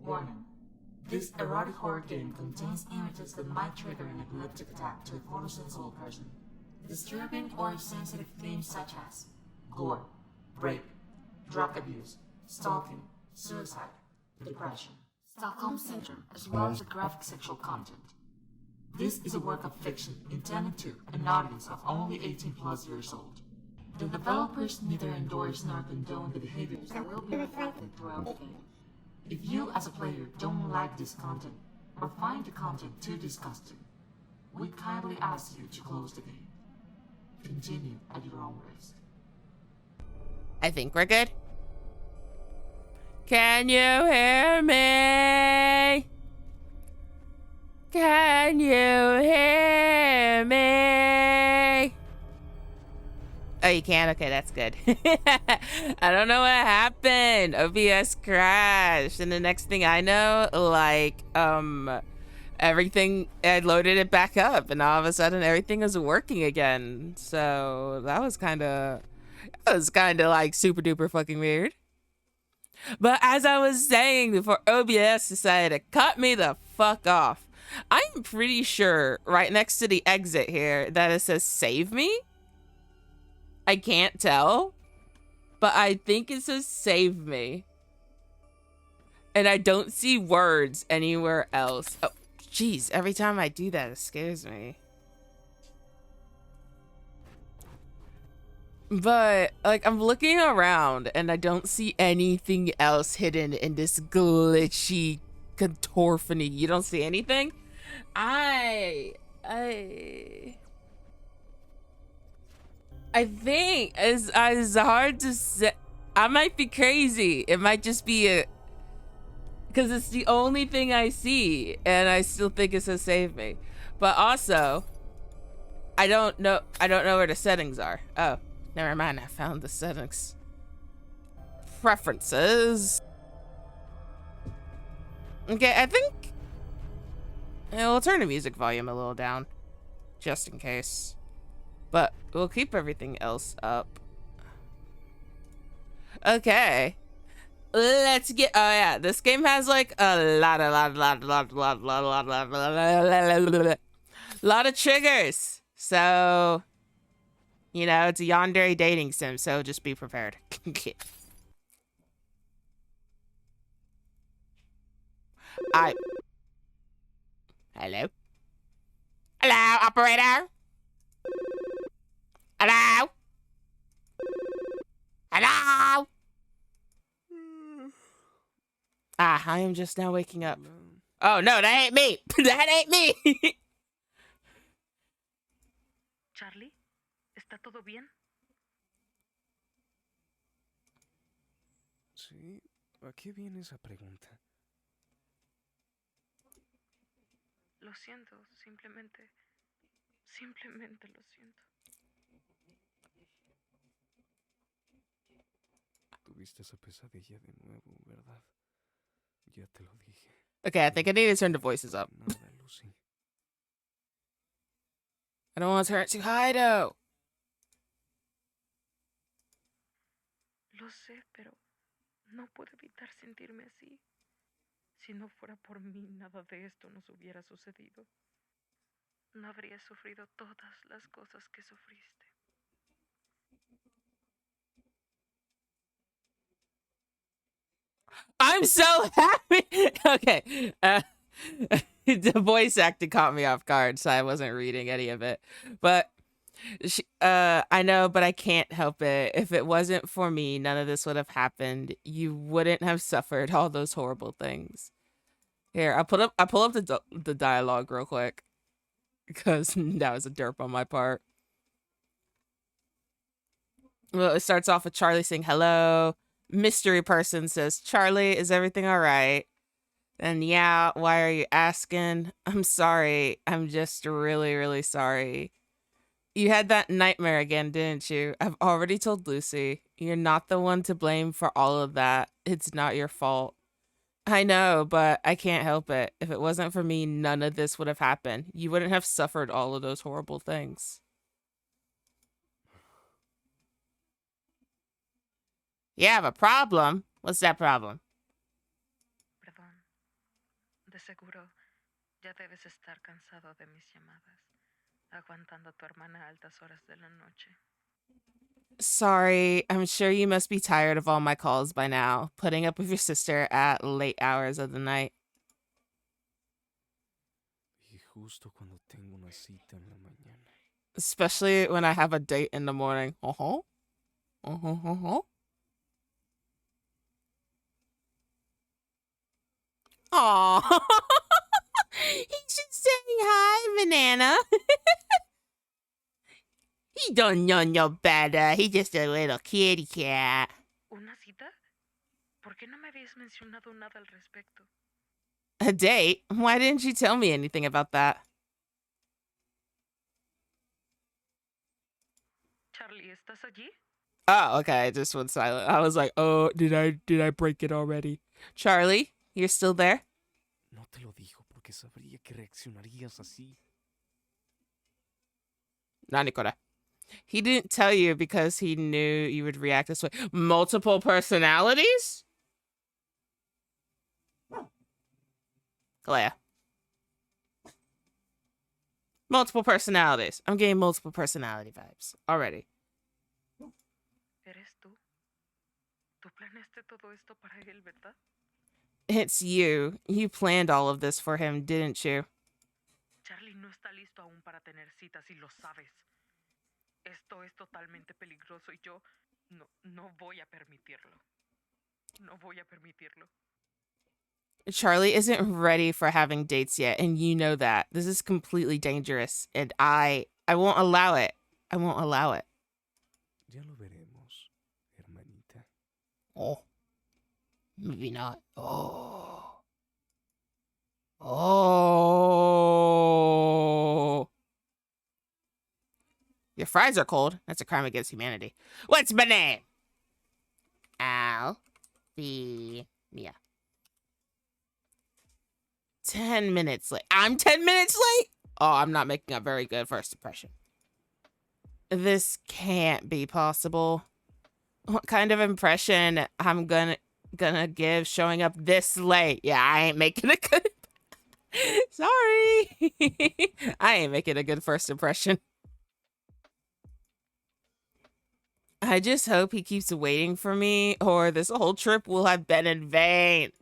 Warning. This erotic horror game contains images that might trigger an epileptic attack to a photosensible person. Disturbing or sensitive themes such as gore, rape, drug abuse, stalking, suicide, depression, Stockholm Syndrome, as well as the graphic sexual content. This is a work of fiction intended to an audience of only 18 plus years old. The developers neither endorse nor condone the behaviors that will be reflected throughout the game. If you as a player don't like this content or find the content too disgusting, we kindly ask you to close the game. Continue at your own risk. I think we're good. Can you hear me? Can you hear me? Oh, you can? Okay, that's good. I don't know what happened. OBS crashed. And the next thing I know, like, everything, I loaded it back up and all of a sudden everything was working again. So that was kind of like super duper fucking weird. But as I was saying before OBS decided to cut me the fuck off, I'm pretty sure right next to the exit here that it says save me. I can't tell, but I think it says save me. And I don't see words anywhere else. Oh, jeez, every time I do that, it scares me. But, like, I'm looking around and I don't see anything else hidden in this glitchy contorphony. You don't see anything? I think it's hard to say. I might be crazy. It might just be because it's the only thing I see and I still think it says save me. But also, I don't know where the settings are. Oh, never mind. I found the settings. Preferences. Okay, I think we'll turn the music volume a little down just in case. But we'll keep everything else up. Okay. Let's get, oh yeah, this game has like a lot of triggers. So, you know, it's a yandere dating sim, so just be prepared. Hello? Hello, operator? Hello? Hello? I am just now waking up. Oh, no, that ain't me. That ain't me. Charlie, ¿está todo bien? Sí, ¿a qué viene esa pregunta? Lo siento, simplemente lo siento. Tuviste esa pesadilla de nuevo, ¿verdad? Ya te lo dije. Okay, I think I need to turn the voices up. Nada, Lucy. I don't want to turn it too high, though. Lo sé, pero no puedo evitar sentirme así. Si no fuera por mí, nada de esto nos hubiera sucedido. No habría sufrido todas las cosas que sufriste. I'm so happy. Okay. The voice acting caught me off guard, so I wasn't reading any of it. But I know, but I can't help it. If it wasn't for me, none of this would have happened. You wouldn't have suffered all those horrible things. Here, I'll pull up the dialogue real quick because that was a derp on my part. Well, it starts off with Charlie saying hello. Mystery person says, Charlie, is everything all right? And yeah, why are you asking? I'm sorry. I'm just really, really sorry. You had that nightmare again, didn't you? I've already told Lucy. You're not the one to blame for all of that. It's not your fault. I know, but I can't help it. If it wasn't for me, none of this would have happened. You wouldn't have suffered all of those horrible things. You have a problem? What's that problem? De seguro ya debes estar cansado de mis llamadas, aguantando a tu hermana a altas horas de la noche. Sorry, I'm sure you must be tired of all my calls by now, putting up with your sister at late hours of the night. Y justo cuando tengo una cita en la mañana. Especially when I have a date in the morning. Uh-huh. Uh-huh, uh-huh. Aw. He's just saying hi, Banana. He don't know no better. He's just a little kitty cat. ¿Una cita? ¿Por qué no me habías mencionado nada al respecto? A date? Why didn't you tell me anything about that? Charlie, ¿estás allí? Oh, okay. I just went silent. I was like, oh, did I break it already? Charlie, you're still there? No te lo dijo porque sabría que reaccionarías así. Nanikora. He didn't tell you because he knew you would react this way. Multiple personalities? Kalea. Multiple personalities. I'm getting multiple personality vibes already. ¿Eres tú? ¿Tú planeaste todo esto para él, verdad? It's you. You planned all of this for him, didn't you? Charlie no está listo aún para tener citas y lo sabes. Esto es totalmente peligroso y yo no voy a permitirlo. No voy a permitirlo. Charlie isn't ready for having dates yet, and you know that. This is completely dangerous, and I won't allow it. I won't allow it. Ya lo veremos, hermanita. Oh. Maybe not. Oh. Oh. Your fries are cold. That's a crime against humanity. What's my name? Althemia. 10 minutes late. I'm 10 minutes late? Oh, I'm not making a very good first impression. This can't be possible. What kind of impression I'm gonna give showing up this late? Yeah, I ain't making a good... Sorry. I ain't making a good first impression. I just hope he keeps waiting for me, or this whole trip will have been in vain.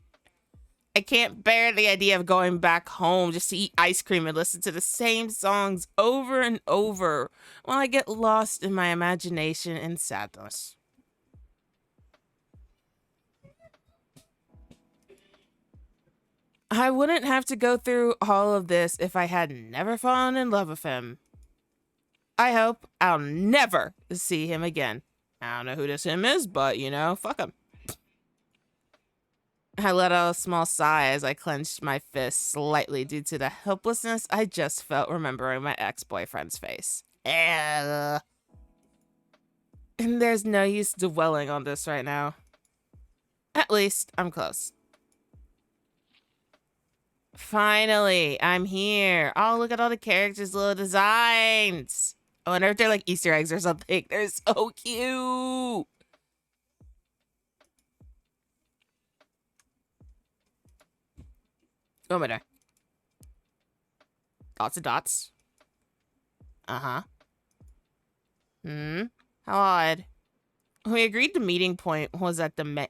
I can't bear the idea of going back home just to eat ice cream and listen to the same songs over and over while I get lost in my imagination and sadness. I wouldn't have to go through all of this if I had never fallen in love with him. I hope I'll never see him again. I don't know who this him is, but, you know, fuck him. I let out a small sigh as I clenched my fist slightly due to the helplessness I just felt remembering my ex-boyfriend's face. And there's no use dwelling on this right now. At least, I'm close. Finally, I'm here. Oh, look at all the characters' little designs. I wonder if they're like Easter eggs or something. They're so cute. Oh my god. Lots of dots. Uh-huh. How odd. We agreed the meeting point was at the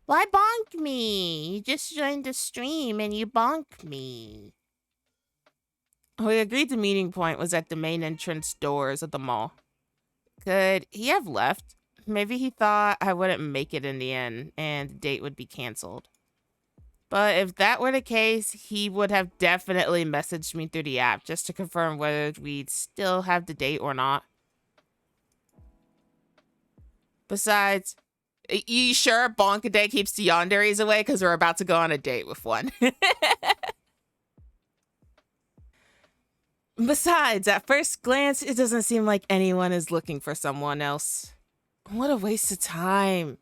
Why bonk me? You just joined the stream and you bonked me. We agreed the meeting point was at the main entrance doors of the mall. Could he have left? Maybe he thought I wouldn't make it in the end and the date would be canceled. But if that were the case, he would have definitely messaged me through the app just to confirm whether we'd still have the date or not. Besides, you sure Bonkaday keeps the yanderes away? Because we're about to go on a date with one. Besides, at first glance, it doesn't seem like anyone is looking for someone else. What a waste of time.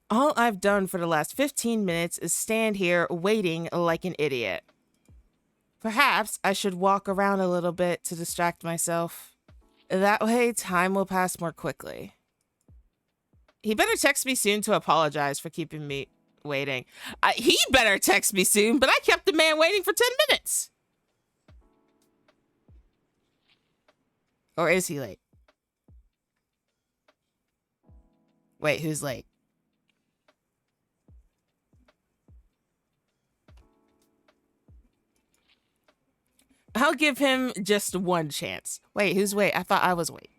All I've done for the last 15 minutes is stand here waiting like an idiot. Perhaps I should walk around a little bit to distract myself. That way, time will pass more quickly. He better text me soon to apologize for keeping me waiting. He better text me soon, but I kept the man waiting for 10 minutes. Or is he late? Wait, who's late? I'll give him just one chance. Wait, who's wait? I thought I was wait.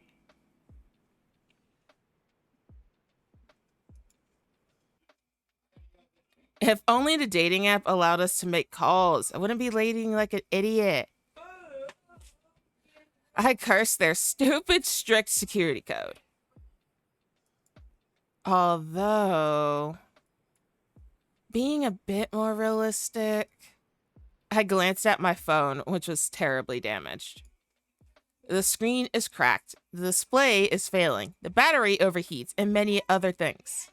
If only the dating app allowed us to make calls, I wouldn't be waiting like an idiot. I curse their stupid, strict security code. Although, being a bit more realistic, I glanced at my phone, which was terribly damaged. The screen is cracked, the display is failing, the battery overheats, and many other things.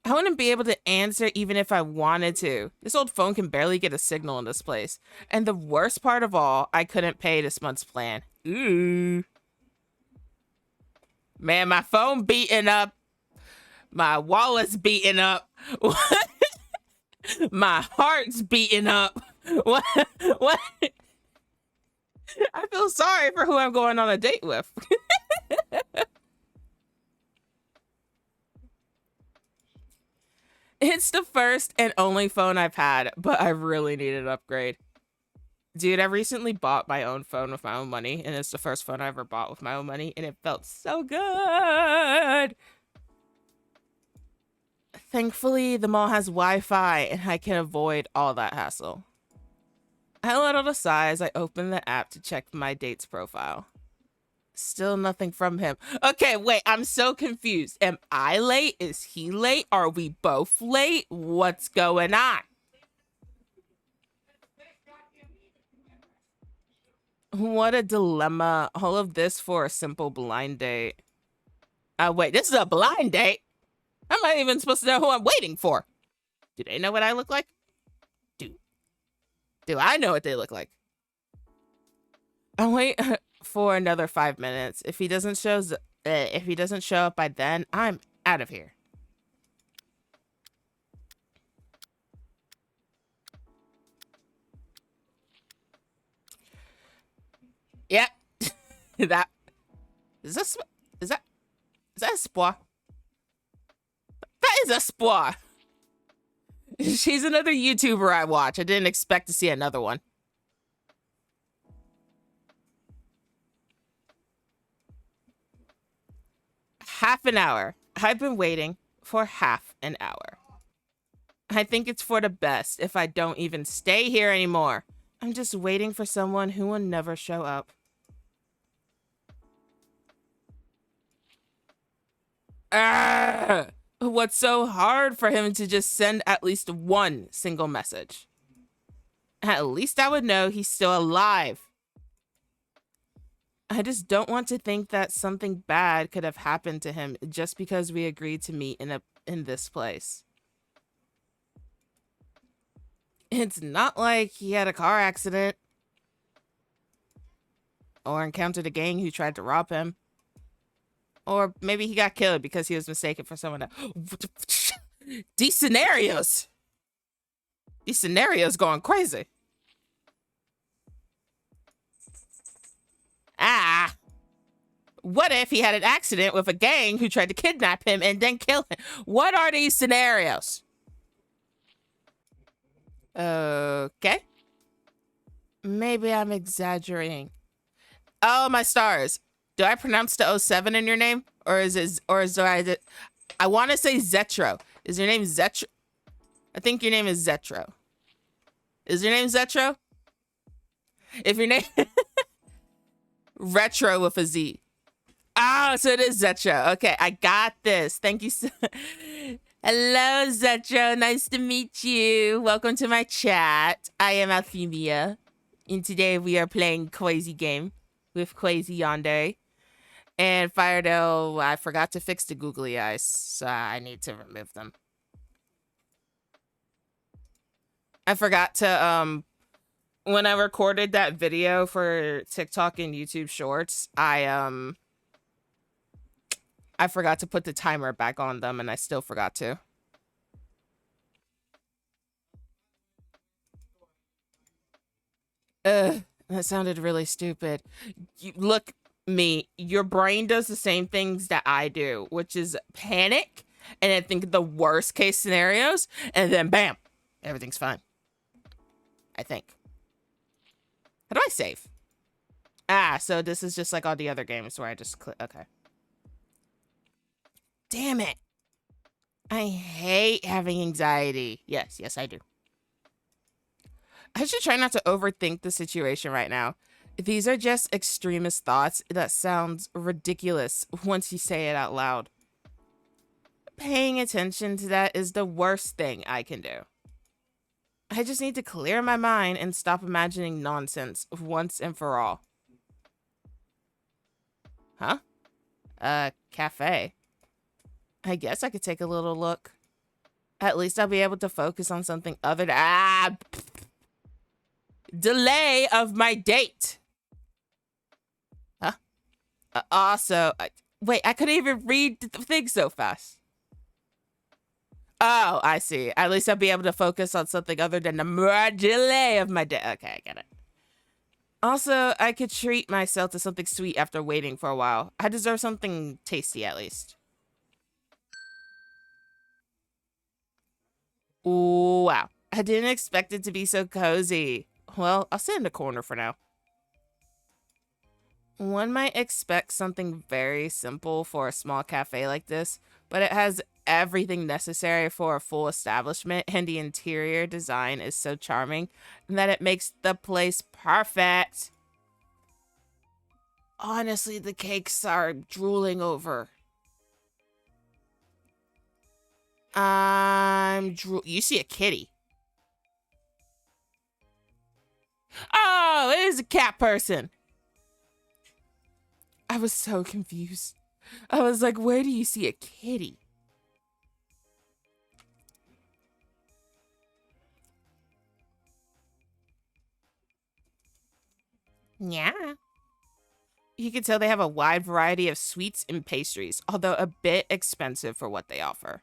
I wouldn't be able to answer even if I wanted to. This old phone can barely get a signal in this place. And the worst part of all, I couldn't pay this month's plan. Ooh. Man, my phone beating up. My wallet's beating up. My heart's beating up. What? I feel sorry for who I'm going on a date with. It's the first and only phone I've had, but I really need an upgrade. Dude, I recently bought my own phone with my own money, and it's the first phone I ever bought with my own money, and it felt so good. Thankfully, the mall has Wi-Fi, and I can avoid all that hassle. I let out a sigh as I opened the app to check my date's profile. Still nothing from him. Okay, wait, I'm so confused. Am I late? Is he late? Are we both late? What's going on? What a dilemma. All of this for a simple blind date. Wait, this is a blind date? I'm not even supposed to know who I'm waiting for. Do they know what I look like? Do I know what they look like? I'll wait for another 5 minutes. If he doesn't show up by then, I'm out of here. Yep. That is that a spoir? That is a spoir. She's another YouTuber I watch. I didn't expect to see another one. Half an hour. I've been waiting for half an hour. I think it's for the best if I don't even stay here anymore. I'm just waiting for someone who will never show up. What's so hard for him to just send at least one single message? At least I would know he's still alive. I just don't want to think that something bad could have happened to him just because we agreed to meet in this place. It's not like he had a car accident or encountered a gang who tried to rob him. Or maybe he got killed because he was mistaken for someone else. These scenarios going crazy. What if he had an accident with a gang who tried to kidnap him and then kill him? What are these scenarios? Okay. Maybe I'm exaggerating. Oh, my stars. Do I pronounce the 07 in your name? I want to say Zetro. Is your name Zetro? I think your name is Zetro. Is your name Zetro? If your name... Retro with a Z. Oh, so it is Zetro. Okay, I got this. Thank you so... Hello, Zetro. Nice to meet you. Welcome to my chat. I am Althemia. And today we are playing Crazy Game with Crazy Yonde. And Firedale, I forgot to fix the googly eyes, so I need to remove them. I forgot to, when I recorded that video for TikTok and YouTube Shorts, I I forgot to put the timer back on them, and I still forgot to. Ugh, that sounded really stupid. Look, me, your brain does the same things that I do, which is panic and then think of the worst case scenarios, and then bam, everything's fine. I think. How do I save? Ah, so this is just like all the other games where I just click. Okay. Damn it. I hate having anxiety. Yes, I do. I should try not to overthink the situation right now. These are just extremist thoughts that sounds ridiculous once you say it out loud. Paying attention to that is the worst thing I can do. I just need to clear my mind and stop imagining nonsense once and for all. Huh? Cafe. I guess I could take a little look. At least I'll be able to focus on something other than delay of my date. Huh? Also, wait, I couldn't even read the thing so fast. Oh, I see. At least I'll be able to focus on something other than the delay of my date. Okay, I get it. Also, I could treat myself to something sweet after waiting for a while. I deserve something tasty at least. Ooh, wow. I didn't expect it to be so cozy. Well, I'll sit in the corner for now. One might expect something very simple for a small cafe like this, but it has everything necessary for a full establishment, and the interior design is so charming that it makes the place perfect. Honestly, the cakes are drooling over. You see a kitty. Oh, it is a cat person. I was so confused. I was like, where do you see a kitty? Yeah. You can tell they have a wide variety of sweets and pastries, although a bit expensive for what they offer.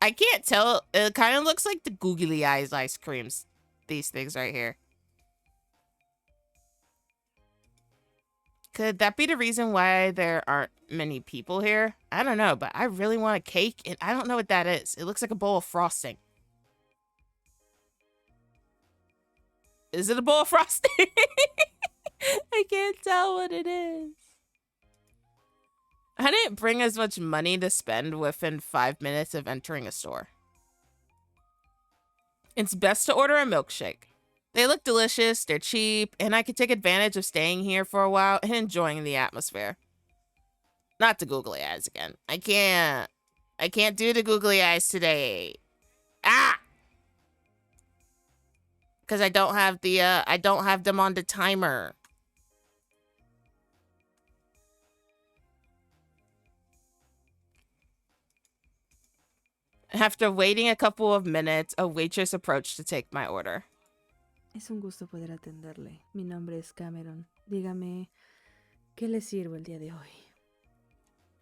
I can't tell. It kind of looks like the googly eyes ice creams. These things right here. Could that be the reason why there aren't many people here? I don't know, but I really want a cake, and I don't know what that is. It looks like a bowl of frosting. Is it a bowl of frosting? I can't tell what it is. I didn't bring as much money to spend within 5 minutes of entering a store. It's best to order a milkshake. They look delicious, they're cheap, and I could take advantage of staying here for a while and enjoying the atmosphere. Not the googly eyes again. I can't do the googly eyes today. Ah! Because I don't have them on the timer. After waiting a couple of minutes, a waitress approached to take my order. Es un gusto poder atenderle. Mi nombre es Cameron. Dígame, ¿qué le sirvo el día de hoy?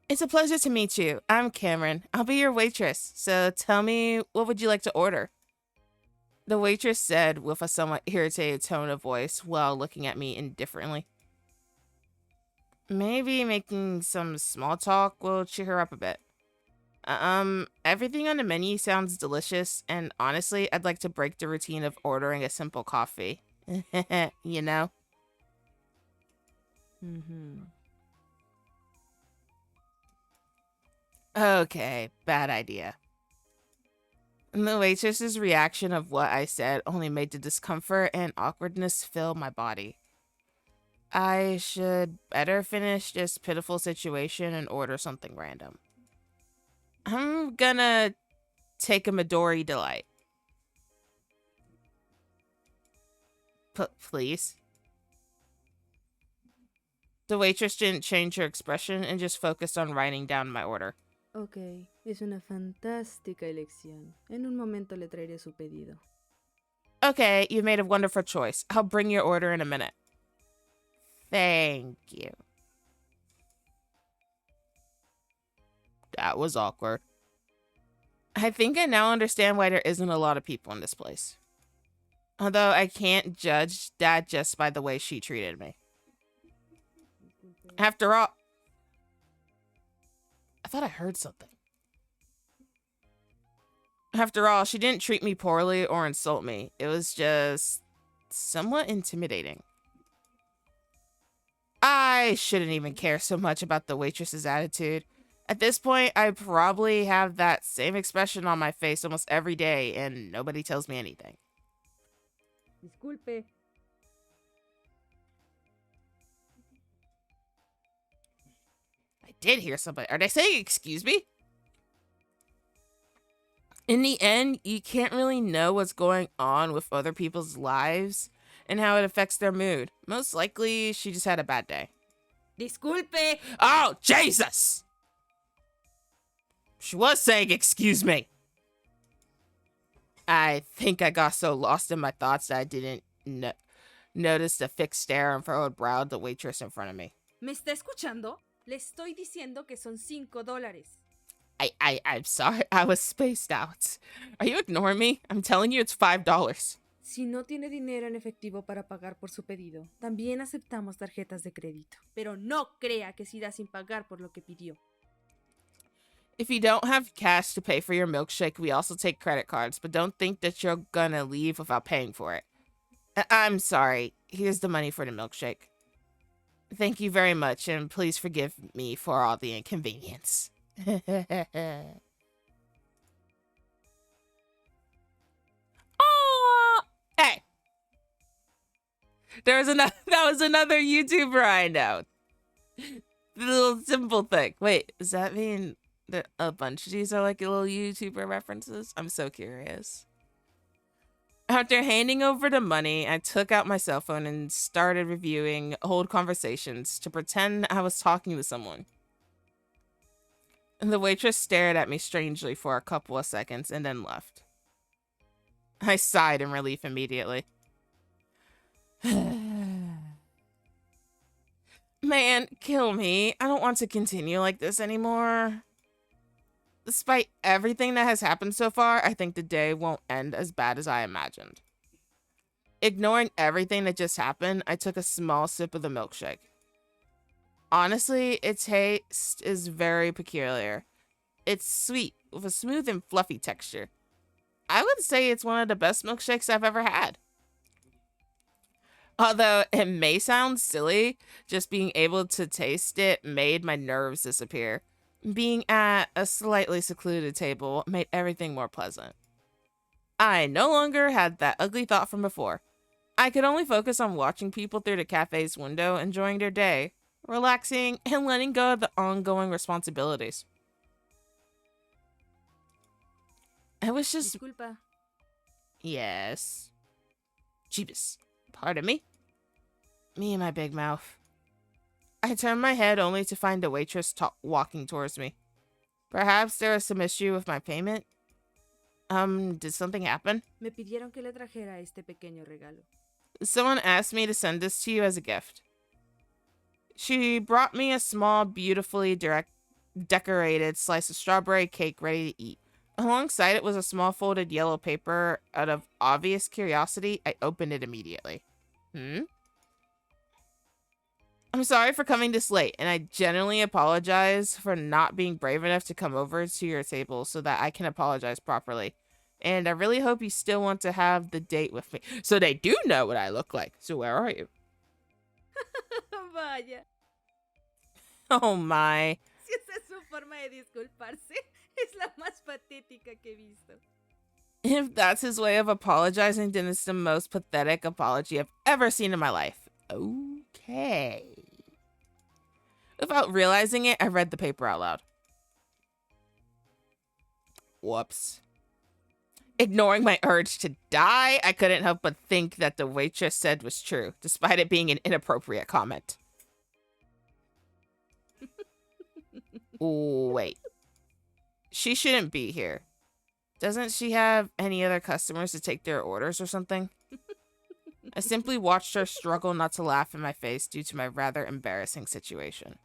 It's a pleasure to meet you. I'm Cameron. I'll be your waitress. So tell me, what would you like to order? The waitress said with a somewhat irritated tone of voice while looking at me indifferently. Maybe making some small talk will cheer her up a bit. Everything on the menu sounds delicious, and honestly, I'd like to break the routine of ordering a simple coffee. You know? Okay, bad idea. And the waitress's reaction of what I said only made the discomfort and awkwardness fill my body. I should better finish this pitiful situation and order something random. I'm gonna take a Midori Delight. Please? The waitress didn't change her expression and just focused on writing down my order. Ok, es una fantástica elección. En un momento le traeré su pedido. Okay, you made a wonderful choice. I'll bring your order in a minute. Thank you. That was awkward. I think I now understand why there isn't a lot of people in this place. Although I can't judge that just by the way she treated me. After all, I thought I heard something. After all, she didn't treat me poorly or insult me. It was just somewhat intimidating. I shouldn't even care so much about the waitress's attitude. At this point, I probably have that same expression on my face almost every day, and nobody tells me anything. Disculpe. I did hear somebody. Are they saying excuse me? In the end, you can't really know what's going on with other people's lives and how it affects their mood. Most likely, she just had a bad day. Disculpe. Oh, Jesus! She was saying excuse me. I think I got so lost in my thoughts that I didn't notice the fixed stare and furrowed brow of the waitress in front of me. ¿Me está escuchando? Le estoy diciendo que son $5. I'm sorry, I was spaced out. Are you ignoring me? I'm telling you it's $5. Si no tiene dinero en efectivo para pagar por su pedido, también aceptamos tarjetas de crédito. Pero no crea que se irá sin pagar por lo que pidió. If you don't have cash to pay for your milkshake, we also take credit cards, but don't think that you're gonna leave without paying for it. I'm sorry. Here's the money for the milkshake. Thank you very much, and please forgive me for all the inconvenience. Oh, hey. That was another YouTuber I know. The little simple thing. Wait, does that mean that a bunch of these are like little YouTuber references? I'm so curious. After handing over the money, I took out my cell phone and started reviewing old conversations to pretend I was talking to someone. The waitress stared at me strangely for a couple of seconds and then left. I sighed in relief immediately. Man, kill me. I don't want to continue like this anymore. Despite everything that has happened so far, I think the day won't end as bad as I imagined. Ignoring everything that just happened, I took a small sip of the milkshake. Honestly, its taste is very peculiar. It's sweet, with a smooth and fluffy texture. I would say it's one of the best milkshakes I've ever had. Although it may sound silly, just being able to taste it made my nerves disappear. Being at a slightly secluded table made everything more pleasant. I no longer had that ugly thought from before. I could only focus on watching people through the cafe's window, enjoying their day, relaxing, and letting go of the ongoing responsibilities. I was just... Disculpa. Yes. Jeebus. Pardon me? Me and my big mouth. I turned my head only to find the waitress walking towards me. Perhaps there was some issue with my payment? Did something happen? Me pidieron que le trajera este pequeño regalo. Someone asked me to send this to you as a gift. She brought me a small, beautifully decorated slice of strawberry cake ready to eat. Alongside it was a small folded yellow paper. Out of obvious curiosity, I opened it immediately. I'm sorry for coming this late, and I genuinely apologize for not being brave enough to come over to your table so that I can apologize properly. And I really hope you still want to have the date with me. So they do know what I look like. So where are you? Vaya. Oh my. Si esa es su forma de disculparse, es la más patética que he visto. If that's his way of apologizing, then it's the most pathetic apology I've ever seen in my life. Okay. Without realizing it, I read the paper out loud. Whoops. Ignoring my urge to die, I couldn't help but think that the waitress said was true, despite it being an inappropriate comment. Wait. She shouldn't be here. Doesn't she have any other customers to take their orders or something? I simply watched her struggle not to laugh in my face due to my rather embarrassing situation.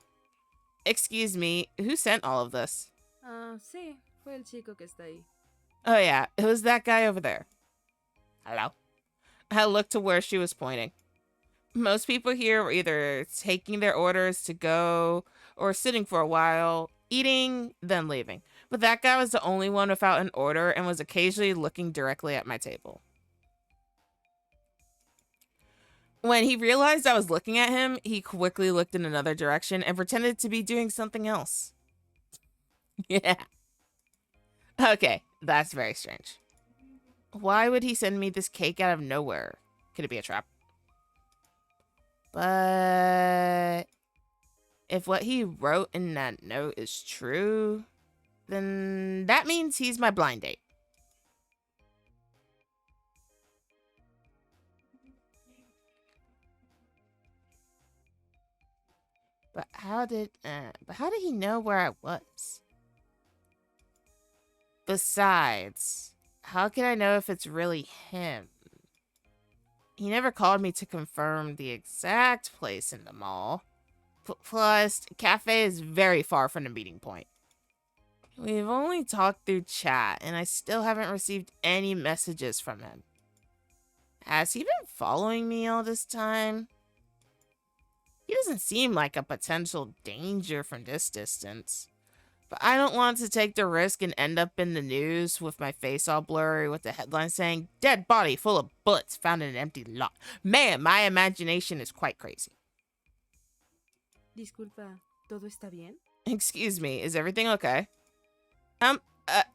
Excuse me, who sent all of this? Ah, sí, fue el chico que está ahí. Oh yeah, it was that guy over there. Hello? I looked to where she was pointing. Most people here were either taking their orders to go or sitting for a while, eating, then leaving. But that guy was the only one without an order and was occasionally looking directly at my table. When he realized I was looking at him, he quickly looked in another direction and pretended to be doing something else. Yeah. Okay, that's very strange. Why would he send me this cake out of nowhere? Could it be a trap? But if what he wrote in that note is true, then that means he's my blind date. But how did he know where I was? Besides, how can I know if it's really him? He never called me to confirm the exact place in the mall. Plus, cafe is very far from the meeting point. We've only talked through chat, and I still haven't received any messages from him. Has he been following me all this time? He doesn't seem like a potential danger from this distance. But I don't want to take the risk and end up in the news with my face all blurry with the headline saying, "Dead body full of bullets found in an empty lot." Man, my imagination is quite crazy. Disculpa, ¿todo está bien? Excuse me, is everything okay?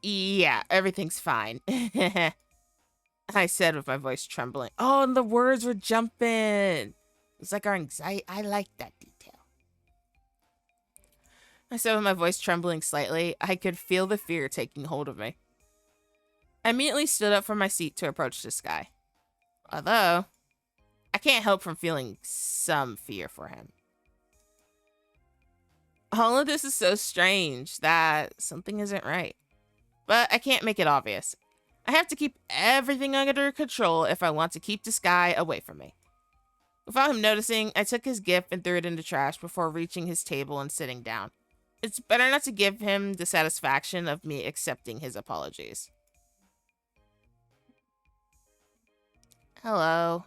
Yeah, everything's fine. I said with my voice trembling. Oh, and the words were jumping. It's like our anxiety. I like that detail. I said with my voice trembling slightly. I could feel the fear taking hold of me. I immediately stood up from my seat to approach this guy. Although, I can't help from feeling some fear for him. All of this is so strange that something isn't right. But I can't make it obvious. I have to keep everything under control if I want to keep this guy away from me. Without him noticing, I took his gift and threw it in the trash before reaching his table and sitting down. It's better not to give him the satisfaction of me accepting his apologies. Hello.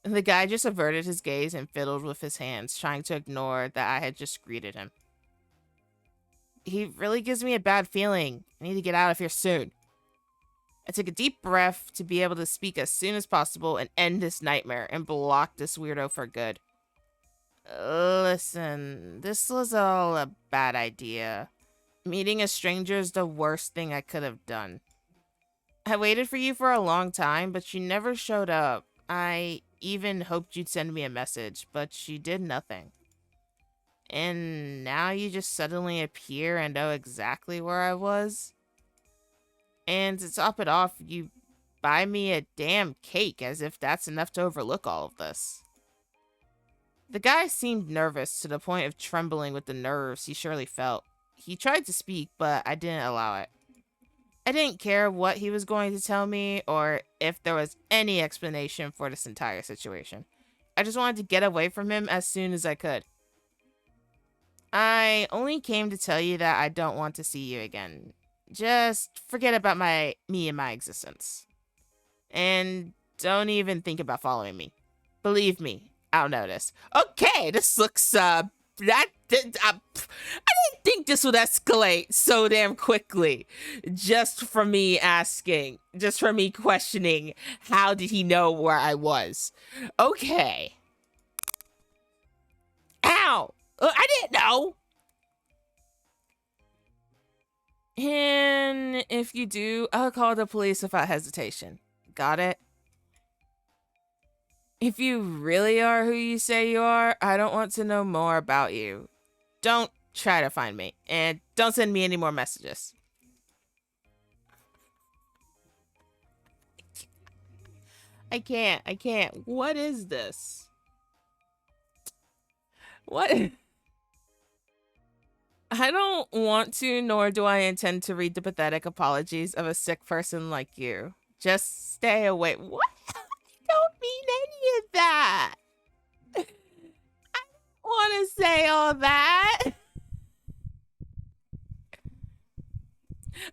The guy just averted his gaze and fiddled with his hands, trying to ignore that I had just greeted him. He really gives me a bad feeling. I need to get out of here soon. I took a deep breath to be able to speak as soon as possible and end this nightmare and block this weirdo for good. Listen, this was all a bad idea. Meeting a stranger is the worst thing I could have done. I waited for you for a long time, but you never showed up. I even hoped you'd send me a message, but you did nothing. And now you just suddenly appear and know exactly where I was? And to top it off, you buy me a damn cake as if that's enough to overlook all of this. The guy seemed nervous to the point of trembling with the nerves he surely felt. He tried to speak, but I didn't allow it. I didn't care what he was going to tell me or if there was any explanation for this entire situation. I just wanted to get away from him as soon as I could. I only came to tell you that I don't want to see you again. Just forget about me and my existence. And don't even think about following me. Believe me, I'll notice. Okay, this looks, I didn't think this would escalate so damn quickly. Just from me asking. Just from me questioning. How did he know where I was? Okay. Ow! I didn't know! And if you do, I'll call the police without hesitation. Got it? If you really are who you say you are, I don't want to know more about you. Don't try to find me, and don't send me any more messages. I can't. What is this? What? I don't want to, nor do I intend to read the pathetic apologies of a sick person like you. Just stay away. What? I don't mean any of that. I don't want to say all that.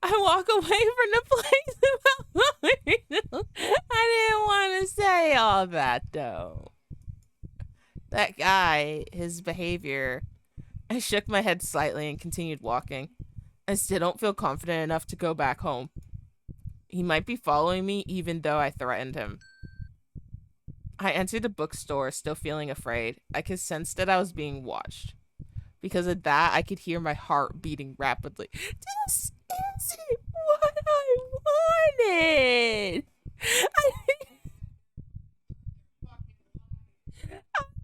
I walk away from the place. I didn't want to say all that, though. That guy, his behavior. I shook my head slightly and continued walking. I still don't feel confident enough to go back home. He might be following me even though I threatened him. I entered the bookstore still feeling afraid. I could sense that I was being watched. Because of that, I could hear my heart beating rapidly. This isn't what I wanted. I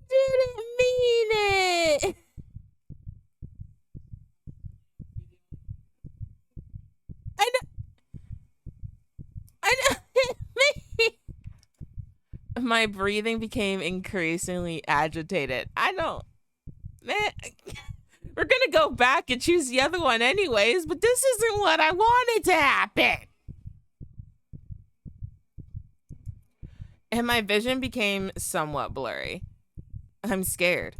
didn't mean it. I didn't mean. My breathing became increasingly agitated. Man, we're gonna go back and choose the other one anyways, but this isn't what I wanted to happen. And my vision became somewhat blurry. I'm scared.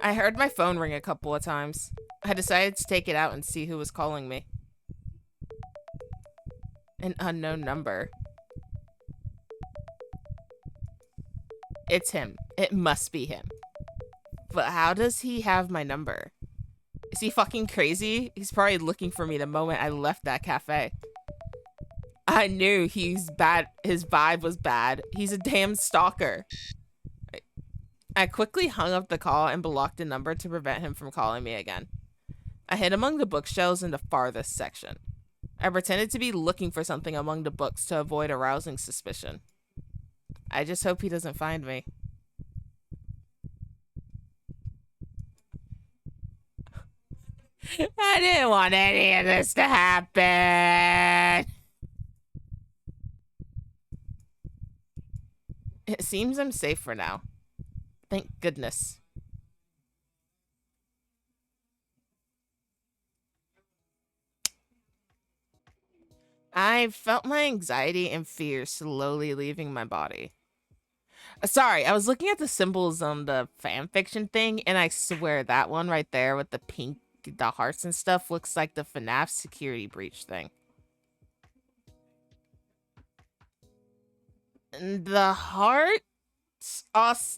I heard my phone ring a couple of times. I decided to take it out and see who was calling me. An unknown number. It's him. It must be him. But how does he have my number? Is he fucking crazy? He's probably looking for me the moment I left that cafe. I knew he's bad. His vibe was bad. He's a damn stalker. I quickly hung up the call and blocked the number to prevent him from calling me again. I hid among the bookshelves in the farthest section. I pretended to be looking for something among the books to avoid arousing suspicion. I just hope he doesn't find me. I didn't want any of this to happen. It seems I'm safe for now. Thank goodness. I felt my anxiety and fear slowly leaving my body. Sorry, I was looking at the symbols on the fanfiction thing, and I swear that one right there with the pink, the hearts and stuff looks like the FNAF security breach thing. And the heart?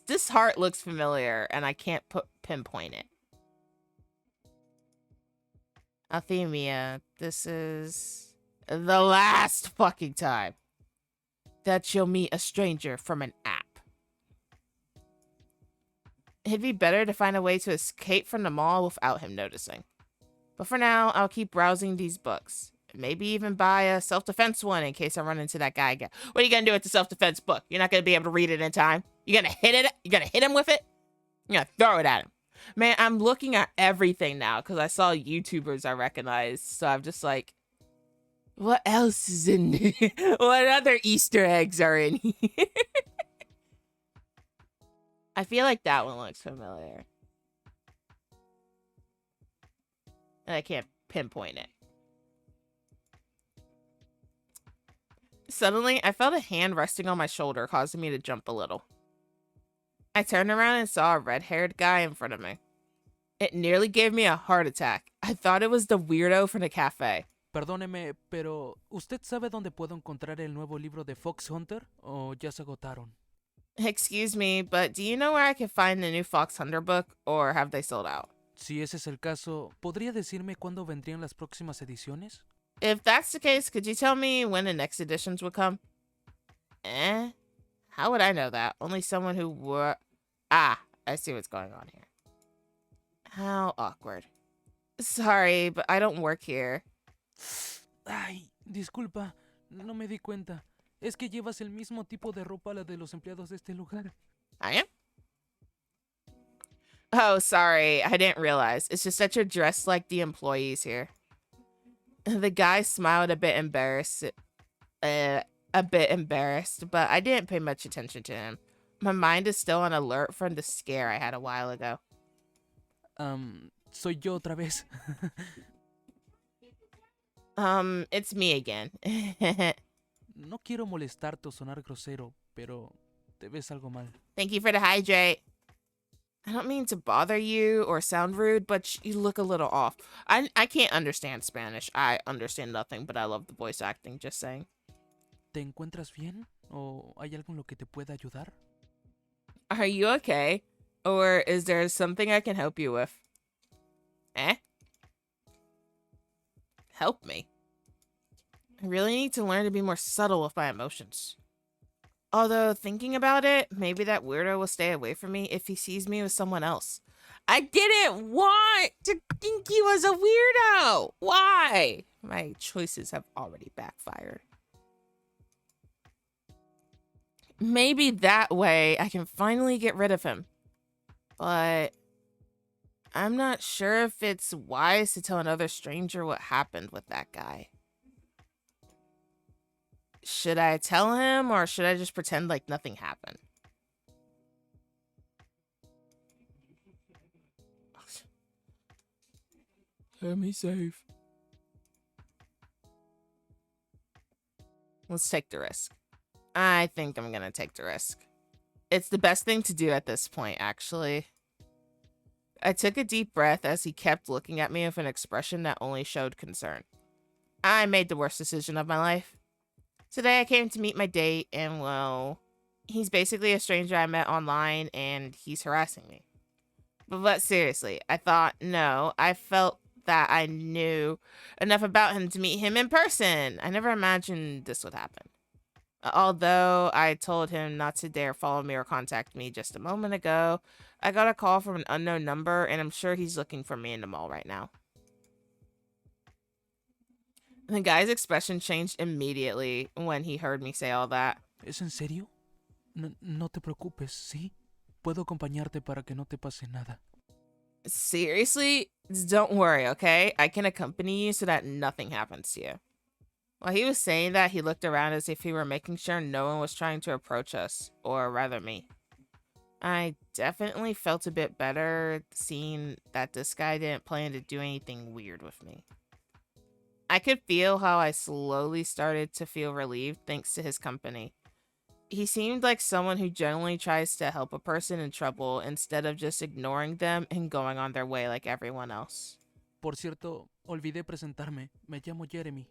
This heart looks familiar, and I can't pinpoint it. Althemia, this is the last fucking time that you'll meet a stranger from an app. It'd be better to find a way to escape from the mall without him noticing. But for now, I'll keep browsing these books. Maybe even buy a self-defense one in case I run into that guy again. What are you gonna do with the self-defense book? You're not gonna be able to read it in time? You're gonna hit it? You're gonna hit him with it? You're gonna throw it at him. Man, I'm looking at everything now because I saw YouTubers I recognized. So I'm just like, what else is in here? What other Easter eggs are in here? I feel like that one looks familiar. And I can't pinpoint it. Suddenly, I felt a hand resting on my shoulder, causing me to jump a little. I turned around and saw a red-haired guy in front of me. It nearly gave me a heart attack. I thought it was the weirdo from the cafe. Perdóneme, pero ¿usted sabe dónde puedo encontrar el nuevo libro de Fox Hunter o ya se agotaron? Excuse me, but do you know where I can find the new Fox Hunter book, or have they sold out? Si ese es el caso, ¿podría decirme cuándo vendrían las próximas ediciones? If that's the case, could you tell me when the next editions would come? How would I know that? Only someone who were... Ah, I see what's going on here. How awkward. Sorry, but I don't work here. Ay, disculpa, no me di cuenta. Es que llevas el mismo tipo de ropa a la de los empleados de este lugar. I am? Oh, sorry. I didn't realize. It's just that you're dressed like the employees here. The guy smiled a bit embarrassed, but I didn't pay much attention to him. My mind is still on alert from the scare I had a while ago. Soy yo otra vez. It's me again. No quiero molestarte o sonar grosero, pero te ves algo mal. Thank you for the hydrate. I don't mean to bother you or sound rude, but you look a little off. I can't understand Spanish. I understand nothing, but I love the voice acting, just saying. ¿Te encuentras bien? ¿O hay algo en lo que te pueda ayudar? Are you okay? Or is there something I can help you with? Eh? Help me? I really need to learn to be more subtle with my emotions. Although, thinking about it, maybe that weirdo will stay away from me if he sees me with someone else. I didn't want to think he was a weirdo! Why? My choices have already backfired. Maybe that way I can finally get rid of him. But I'm not sure if it's wise to tell another stranger what happened with that guy. Should I tell him or should I just pretend like nothing happened? Keep me safe. Let's take the risk. I think I'm gonna take the risk. It's the best thing to do at this point, actually. I took a deep breath as he kept looking at me with an expression that only showed concern. I made the worst decision of my life. Today I came to meet my date, and well, he's basically a stranger I met online, and he's harassing me. But seriously, I felt that I knew enough about him to meet him in person. I never imagined this would happen. Although I told him not to dare follow me or contact me just a moment ago, I got a call from an unknown number, and I'm sure he's looking for me in the mall right now. The guy's expression changed immediately when he heard me say all that. ¿Es en serio? No te preocupes, ¿sí? Puedo acompañarte para que no te pase nada. Seriously? Don't worry, okay? I can accompany you so that nothing happens to you. While he was saying that, he looked around as if he were making sure no one was trying to approach us, or rather me. I definitely felt a bit better seeing that this guy didn't plan to do anything weird with me. I could feel how I slowly started to feel relieved thanks to his company. He seemed like someone who generally tries to help a person in trouble instead of just ignoring them and going on their way like everyone else. Por cierto, olvidé presentarme. Me llamo Jeremy.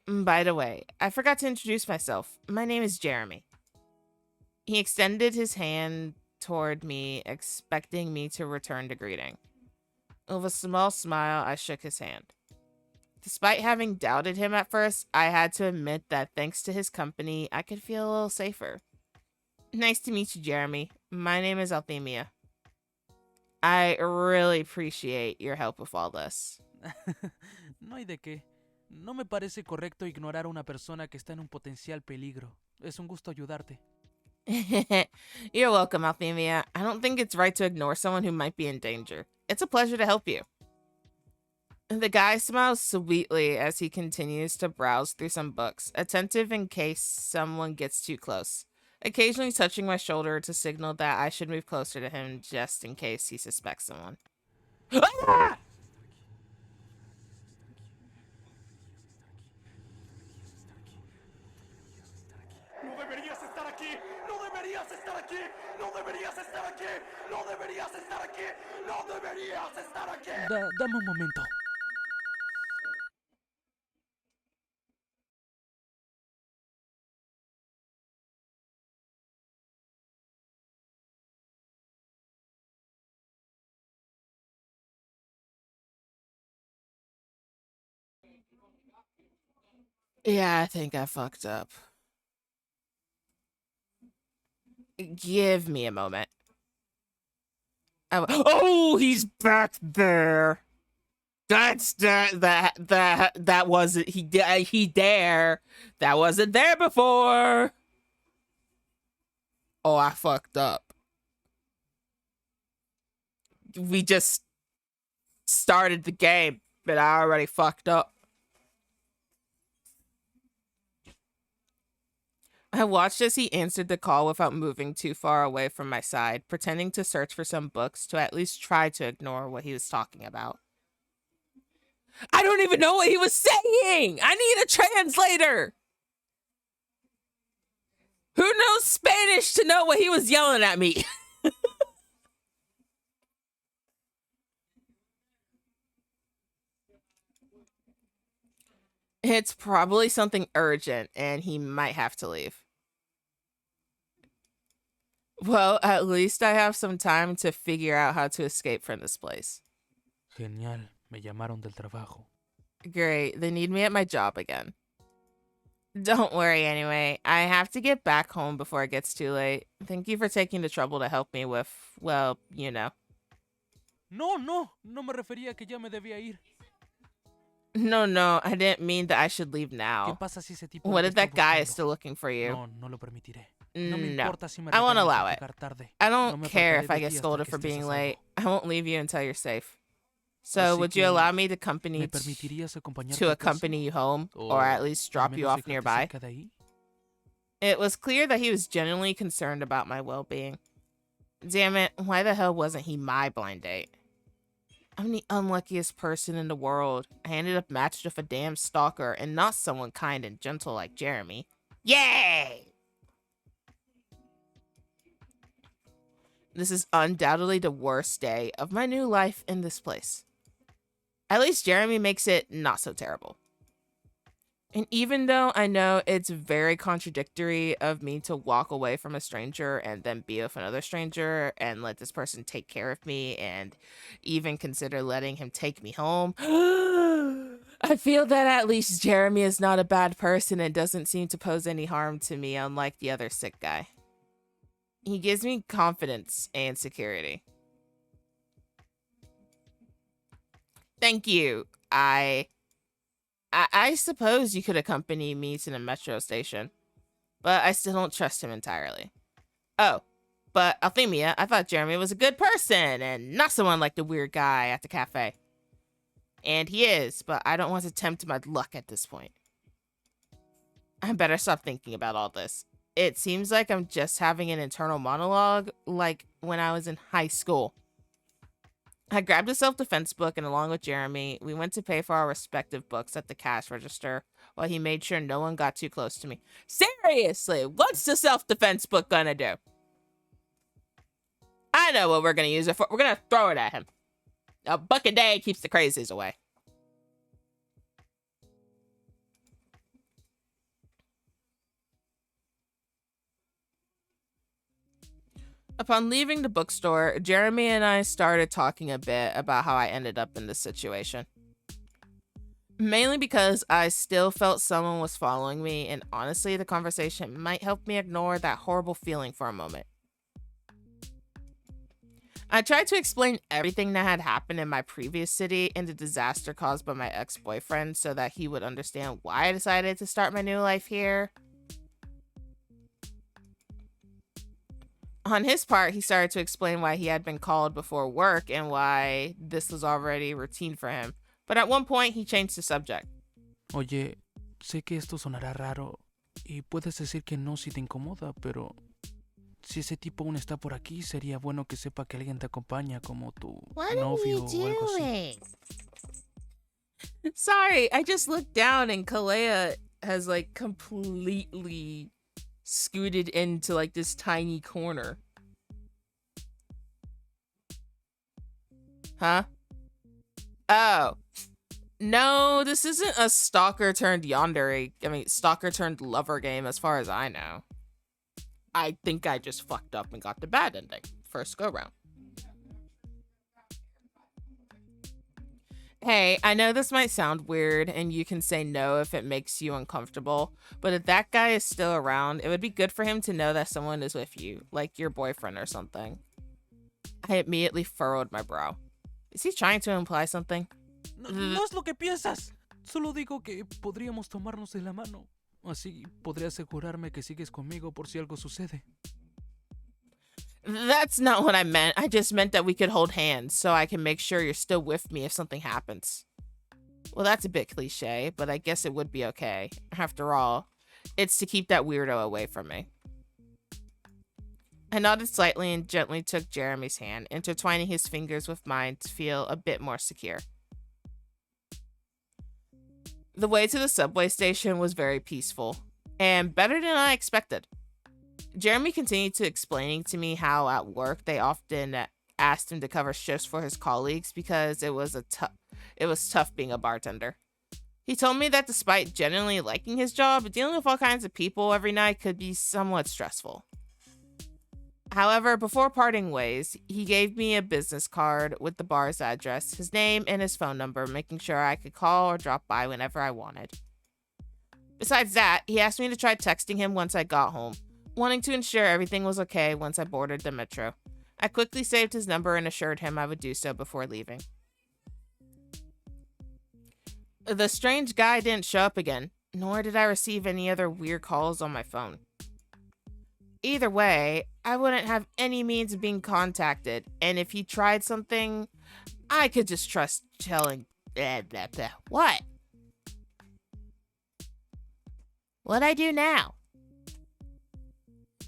By the way, I forgot to introduce myself. My name is Jeremy. He extended his hand toward me, expecting me to return the greeting. With a small smile, I shook his hand. Despite having doubted him at first, I had to admit that thanks to his company, I could feel a little safer. Nice to meet you, Jeremy. My name is Althemia. I really appreciate your help with all this. No hay de qué. No me parece correcto ignorar a una persona que está en un potencial peligro. Es un gusto ayudarte. You're welcome, Althemia. I don't think it's right to ignore someone who might be in danger. It's a pleasure to help you. The guy smiles sweetly as he continues to browse through some books, attentive in case someone gets too close, occasionally touching my shoulder to signal that I should move closer to him just in case he suspects someone. Ah! No deberías estar aquí. No deberías estar aquí. No deberías estar aquí. No deberías estar aquí. No deberías estar aquí. Dame un momento. Yeah, I think I fucked up. Give me a moment. Oh, he's back there. That wasn't he there. That wasn't there before. Oh, I fucked up. We just started the game, but I already fucked up. I watched as he answered the call without moving too far away from my side, pretending to search for some books to at least try to ignore what he was talking about. I don't even know what he was saying! I need a translator! Who knows Spanish to know what he was yelling at me? It's probably something urgent, and he might have to leave. Well, at least I have some time to figure out how to escape from this place. Genial, me llamaron del trabajo. Great, they need me at my job again. Don't worry anyway, I have to get back home before it gets too late. Thank you for taking the trouble to help me with, well, you know. No me refería a que ya me debía ir. No, I didn't mean that I should leave ¿Qué now. pasa si ese tipo What te if está that guy is buscando? still looking for you? No lo permitiré. No me No, importa si me I won't regañan allow por it. llegar tarde. I No don't me care apartaré if I de get ti hasta scolded que for estés being a late. salvo. I won't leave you until you're safe. So, Así would you que, allow me ¿me to permitirías acompañarte to a casa? accompany you home, O or at least al drop you menos off dejarte nearby? cerca de ahí? It was clear that he was genuinely concerned about my well-being. Damn it, why the hell wasn't he my blind date? I'm the unluckiest person in the world. I ended up matched with a damn stalker and not someone kind and gentle like Jeremy. Yay! This is undoubtedly the worst day of my new life in this place. At least Jeremy makes it not so terrible. And even though I know it's very contradictory of me to walk away from a stranger and then be with another stranger and let this person take care of me and even consider letting him take me home, I feel that at least Jeremy is not a bad person and doesn't seem to pose any harm to me, unlike the other sick guy. He gives me confidence and security. Thank you. I suppose you could accompany me to the metro station, but I still don't trust him entirely. Oh, but Althemia, I thought Jeremy was a good person and not someone like the weird guy at the cafe. And he is, but I don't want to tempt my luck at this point. I better stop thinking about all this. It seems like I'm just having an internal monologue, like when I was in high school. I grabbed a self-defense book, and along with Jeremy, we went to pay for our respective books at the cash register while he made sure no one got too close to me. Seriously, what's the self-defense book gonna do? I know what we're gonna use it for. We're gonna throw it at him. A buck a day keeps the crazies away. Upon leaving the bookstore, Jeremy and I started talking a bit about how I ended up in this situation. Mainly because I still felt someone was following me, and honestly, the conversation might help me ignore that horrible feeling for a moment. I tried to explain everything that had happened in my previous city and the disaster caused by my ex-boyfriend so that he would understand why I decided to start my new life here. On his part, he started to explain why he had been called before work and why this was already routine for him. But at one point, he changed the subject. Oye, sé que esto sonará raro y puedes decir que no si te incomoda, pero si ese tipo aún está por aquí, sería bueno que sepa que alguien te acompaña como tu novio o algo así. Sorry, I just looked down and Kalea has like completely scooted into like this tiny corner. Huh? Oh. No, this isn't a stalker turned yandere. I mean, stalker turned lover game as far as I know. I think I just fucked up and got the bad ending. First go round. Hey, I know this might sound weird and you can say no if it makes you uncomfortable, but if that guy is still around, it would be good for him to know that someone is with you, like your boyfriend or something. I immediately furrowed my brow. Is he trying to imply something? No es lo que piensas. Solo digo que podríamos tomarnos de la mano. Así podré asegurarme que sigues conmigo por si algo sucede. That's not what I meant. I just meant that we could hold hands so I can make sure you're still with me if something happens. Well, that's a bit cliche, but I guess it would be okay. After all, it's to keep that weirdo away from me. I nodded slightly and gently took Jeremy's hand, intertwining his fingers with mine to feel a bit more secure. The way to the subway station was very peaceful, and better than I expected. Jeremy continued to explaining to me how at work they often asked him to cover shifts for his colleagues because it was tough being a bartender. He told me that despite genuinely liking his job, dealing with all kinds of people every night could be somewhat stressful. However, before parting ways, he gave me a business card with the bar's address, his name, and his phone number, making sure I could call or drop by whenever I wanted. Besides that, he asked me to try texting him once I got home, wanting to ensure everything was okay once I boarded the metro. I quickly saved his number and assured him I would do so before leaving. The strange guy didn't show up again, nor did I receive any other weird calls on my phone. Either way, I wouldn't have any means of being contacted, and if he tried something, I could just trust telling what? What'd I do now?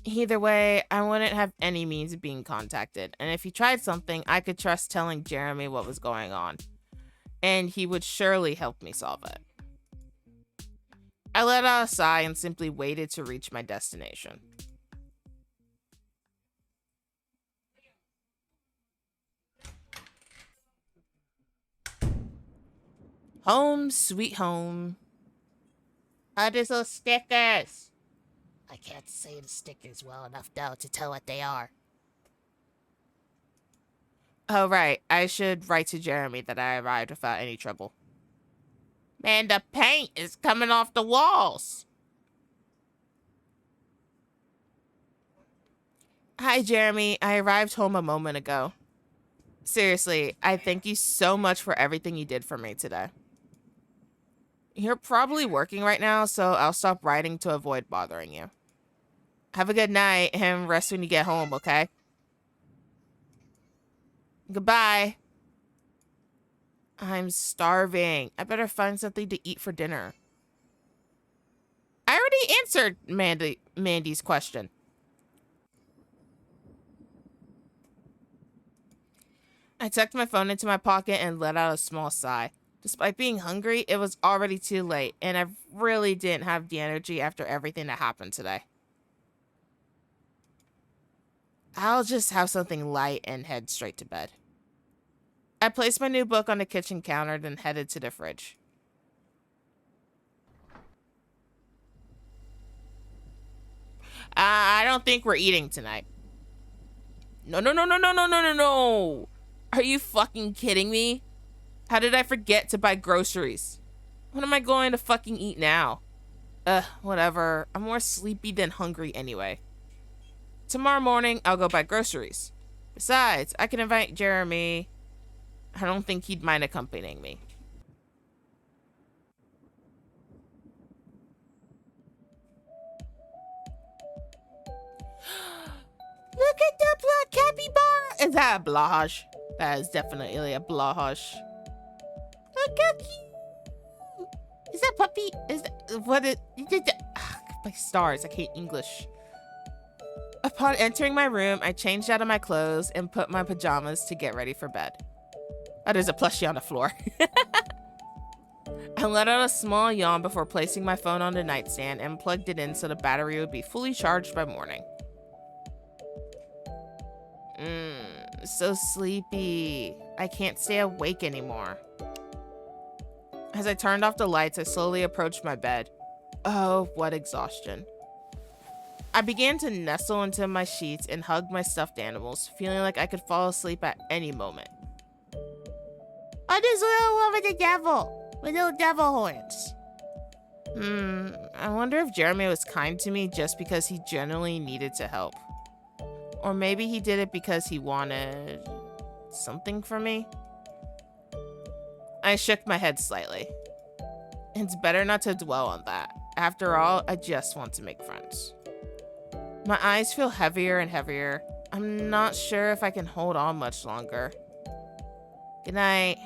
Either way, I wouldn't have any means of being contacted, and if he tried something, I could trust telling Jeremy what was going on, and he would surely help me solve it. I let out a sigh and simply waited to reach my destination. Home, sweet home. How does those stickers? I can't say the stickers well enough though to tell what they are. Oh, right. I should write to Jeremy that I arrived without any trouble. Man, the paint is coming off the walls. Hi, Jeremy. I arrived home a moment ago. Seriously, I thank you so much for everything you did for me today. You're probably working right now, so I'll stop writing to avoid bothering you. Have a good night and rest when you get home, okay? Goodbye. I'm starving. I better find something to eat for dinner. I already answered Mandy's question. I tucked my phone into my pocket and let out a small sigh. Despite being hungry, it was already too late, and I really didn't have the energy after everything that happened today. I'll just have something light and head straight to bed. I placed my new book on the kitchen counter, then headed to the fridge. I don't think we're eating tonight. No. Are you fucking kidding me? How did I forget to buy groceries? What am I going to fucking eat now? Whatever. I'm more sleepy than hungry anyway. Tomorrow morning, I'll go buy groceries. Besides, I can invite Jeremy. I don't think he'd mind accompanying me. Look at the black capybara! Is that a blahage? That is definitely a blahage. Look how cute! Is that puppy? Is that what it? My stars! I hate English. Upon entering my room, I changed out of my clothes and put my pajamas to get ready for bed. Oh, there's a plushie on the floor. I let out a small yawn before placing my phone on the nightstand and plugged it in so the battery would be fully charged by morning. So sleepy. I can't stay awake anymore. As I turned off the lights, I slowly approached my bed. Oh, what exhaustion. I began to nestle into my sheets and hug my stuffed animals, feeling like I could fall asleep at any moment. Oh, this little one with the devil, with little devil horns. I wonder if Jeremy was kind to me just because he genuinely needed to help. Or maybe he did it because he wanted something from me. I shook my head slightly. It's better not to dwell on that. After all, I just want to make friends. My eyes feel heavier and heavier. I'm not sure if I can hold on much longer. Good night.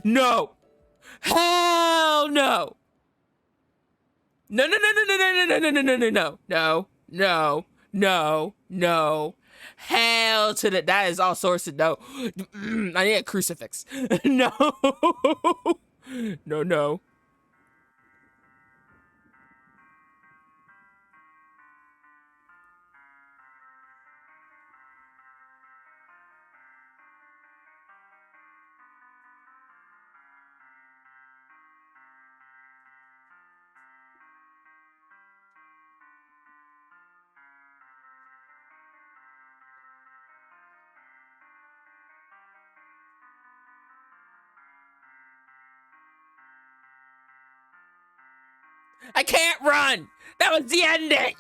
No! Hell no! No. Hell to the, that is all sorts of no. I need a crucifix. No. No. I can't run! That was the ending!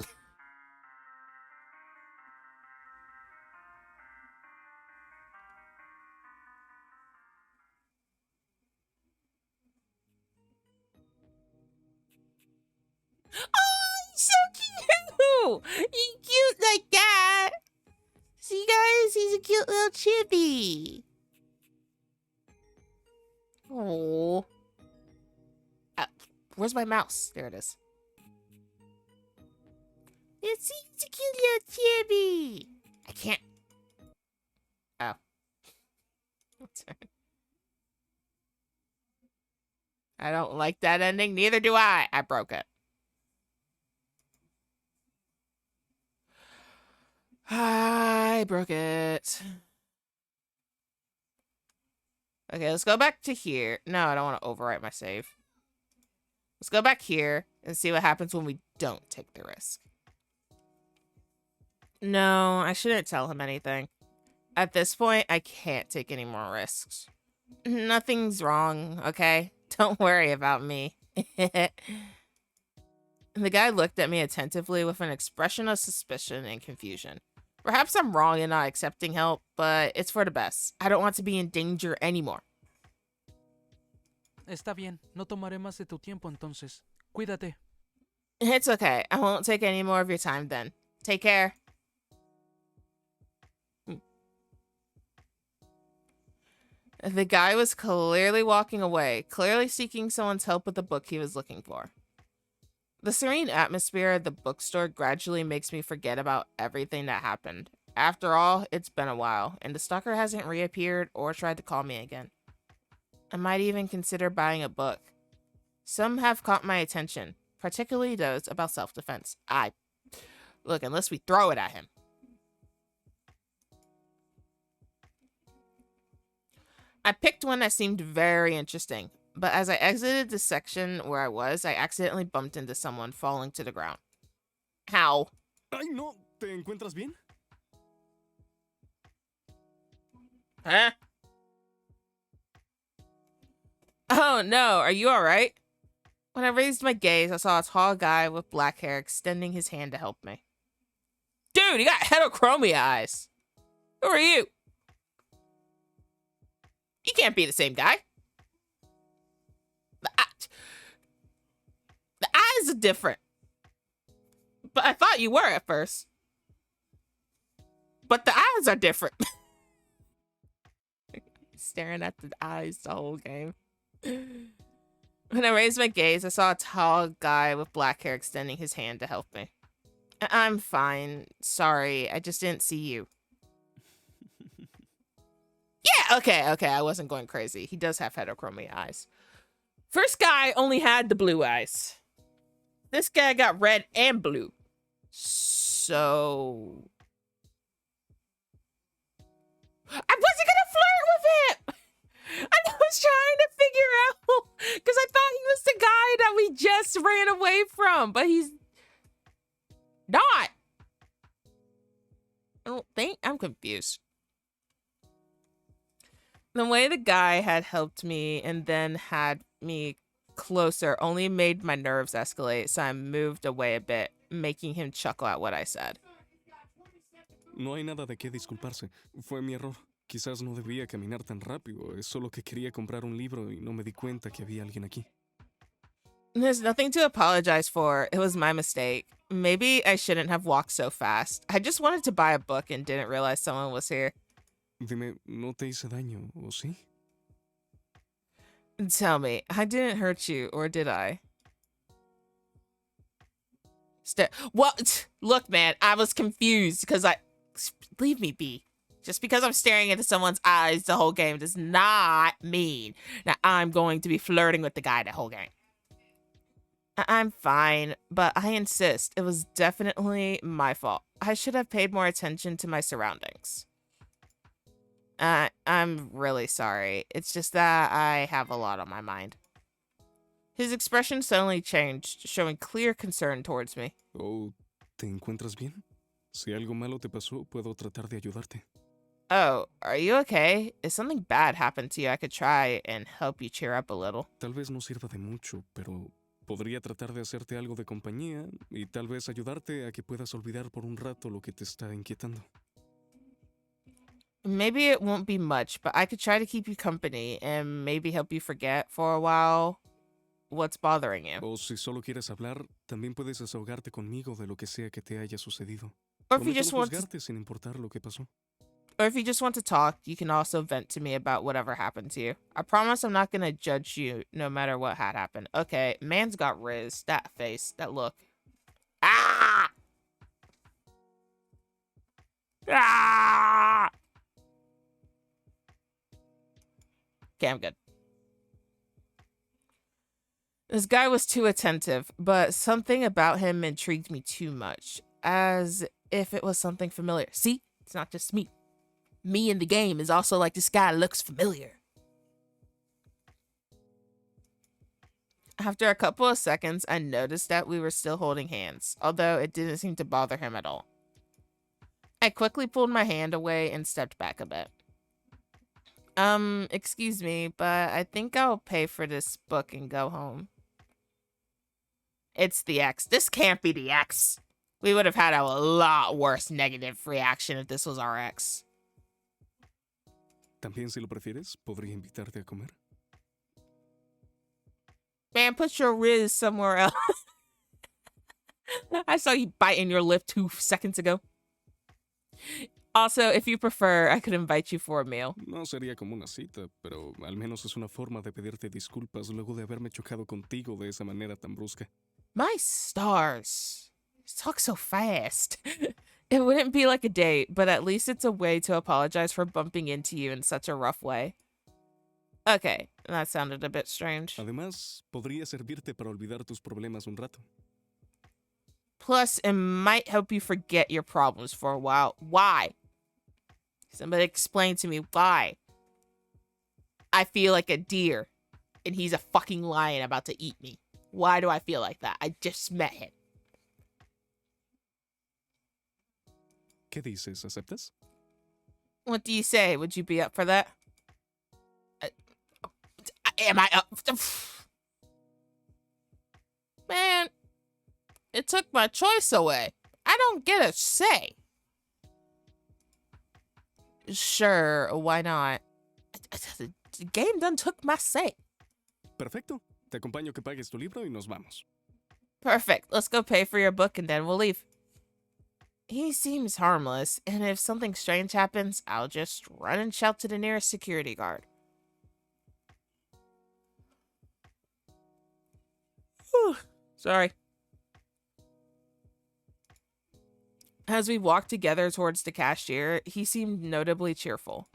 Oh, he's so cute! He's cute like that! See, guys, he's a cute little chibi. Oh. Where's my mouse? There it is. It's a cute little chibi. I can't. Oh. I don't like that ending. Neither do I. I broke it. I broke it. Okay, let's go back to here. No, I don't want to overwrite my save. Let's go back here and see what happens when we don't take the risk. No, I shouldn't tell him anything. At this point, I can't take any more risks. Nothing's wrong, okay? Don't worry about me. The guy looked at me attentively with an expression of suspicion and confusion. Perhaps I'm wrong in not accepting help, but it's for the best. I don't want to be in danger anymore. Está bien, no tomaré más de tu tiempo entonces. Cuídate. It's okay. I won't take any more of your time then. Take care. The guy was clearly walking away, clearly seeking someone's help with the book he was looking for. The serene atmosphere of the bookstore gradually makes me forget about everything that happened. After all, it's been a while, and the stalker hasn't reappeared or tried to call me again. I might even consider buying a book. Some have caught my attention, particularly those about self-defense. Look, unless we throw it at him. I picked one that seemed very interesting, but as I exited the section where I was, I accidentally bumped into someone falling to the ground. How? ¡Ay, no! ¿Te encuentras bien? Huh? Oh no, are you alright? When I raised my gaze, I saw a tall guy with black hair extending his hand to help me. Dude, you got heterochromia eyes. Who are you? You can't be the same guy. The eyes are different. But I thought you were at first. But the eyes are different. Staring at the eyes the whole game. When I raised my gaze, I saw a tall guy with black hair extending his hand to help me. I'm fine. Sorry, I just didn't see you. Yeah, okay, I wasn't going crazy. He does have heterochromia eyes. First guy only had the blue eyes. This guy got red and blue. So... I wasn't gonna flirt with him! I was trying to figure out, because I thought he was the guy that we just ran away from, but he's not. I don't think. I'm confused. The way the guy had helped me and then had me closer only made my nerves escalate, so I moved away a bit, making him chuckle at what I said. No hay nada de qué disculparse. Fue mi error. Quizás no debía caminar tan rápido. Es solo que quería comprar un libro y no me di cuenta que había alguien aquí. There's nothing to apologize for. It was my mistake. Maybe I shouldn't have walked so fast. I just wanted to buy a book and didn't realize someone was here. Dime, ¿no te hice daño, o sí? Tell me, I didn't hurt you, or did I? What? Look, man, I was confused because leave me be. Just because I'm staring into someone's eyes the whole game does not mean that I'm going to be flirting with the guy the whole game. I'm fine, but I insist. It was definitely my fault. I should have paid more attention to my surroundings. I'm really sorry. It's just that I have a lot on my mind. His expression suddenly changed, showing clear concern towards me. Oh, ¿te encuentras bien? Si algo malo te pasó, puedo tratar de ayudarte. Oh, are you okay? If something bad happened to you, I could try and help you cheer up a little. Tal vez no sirva de mucho, pero Podría tratar de hacerte algo de compañía y tal vez ayudarte a que puedas olvidar por un rato lo que te está inquietando. Maybe it won't be much, but I could try to keep you company and maybe help you forget for a while what's bothering you. O si solo quieres hablar, también puedes desahogarte conmigo de lo que sea que te haya sucedido. Or if you Prometo just no want to, juzgarte sin importar lo que pasó. or if you just want to talk, you can also vent to me about whatever happened to you. I promise I'm not gonna judge you no matter what had happened. Okay, man's got Riz. That face, that look. Ah! Ah! Okay, I'm good. This guy was too attentive, but something about him intrigued me too much. As if it was something familiar. See? It's not just me. Me in the game is also like, this guy looks familiar. After a couple of seconds, I noticed that we were still holding hands, although it didn't seem to bother him at all. I quickly pulled my hand away and stepped back a bit. Excuse me, but I think I'll pay for this book and go home. It's the ex. This can't be the ex. We would have had a lot worse negative reaction if this was our ex. También, si lo prefieres, podría invitarte a comer. Man, put your Riz somewhere else. I saw you biting your lip 2 seconds ago. Also, if you prefer, I could invite you for a meal. No sería como una cita, pero al menos es una forma de pedirte disculpas luego de haberme chocado contigo de esa manera tan brusca. My stars. You talk so fast. It wouldn't be like a date, but at least it's a way to apologize for bumping into you in such a rough way. Okay, that sounded a bit strange. Además, podría servirte para olvidar tus problemas un rato. Plus, it might help you forget your problems for a while. Why? Somebody explain to me why. I feel like a deer, and he's a fucking lion about to eat me. Why do I feel like that? I just met him. ¿Qué dices? ¿Aceptas? What do you say? Would you be up for that? Am I up? Man, it took my choice away. I don't get a say. Sure, why not? The game done took my say. Perfecto. Te acompaño que pagues tu libro y nos vamos. Perfect. Let's go pay for your book and then we'll leave. He seems harmless, and if something strange happens, I'll just run and shout to the nearest security guard. Whew. Sorry. As we walked together towards the cashier, he seemed notably cheerful,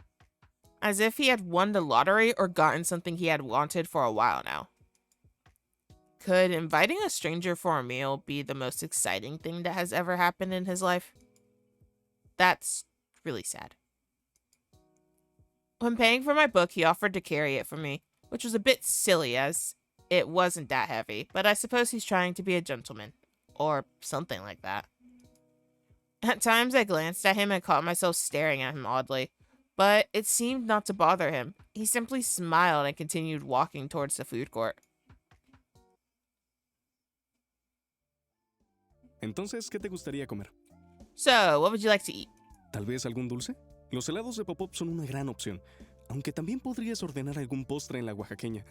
as if he had won the lottery or gotten something he had wanted for a while now. Could inviting a stranger for a meal be the most exciting thing that has ever happened in his life? That's really sad. When paying for my book, he offered to carry it for me, which was a bit silly as it wasn't that heavy, but I suppose he's trying to be a gentleman, or something like that. At times I glanced at him and caught myself staring at him oddly, but it seemed not to bother him. He simply smiled and continued walking towards the food court. Entonces, ¿qué te gustaría comer? So, what would you like to eat? ¿Tal vez algún dulce? Los helados de pop-up son una gran opción, aunque también podrías ordenar algún postre en la oaxaqueña.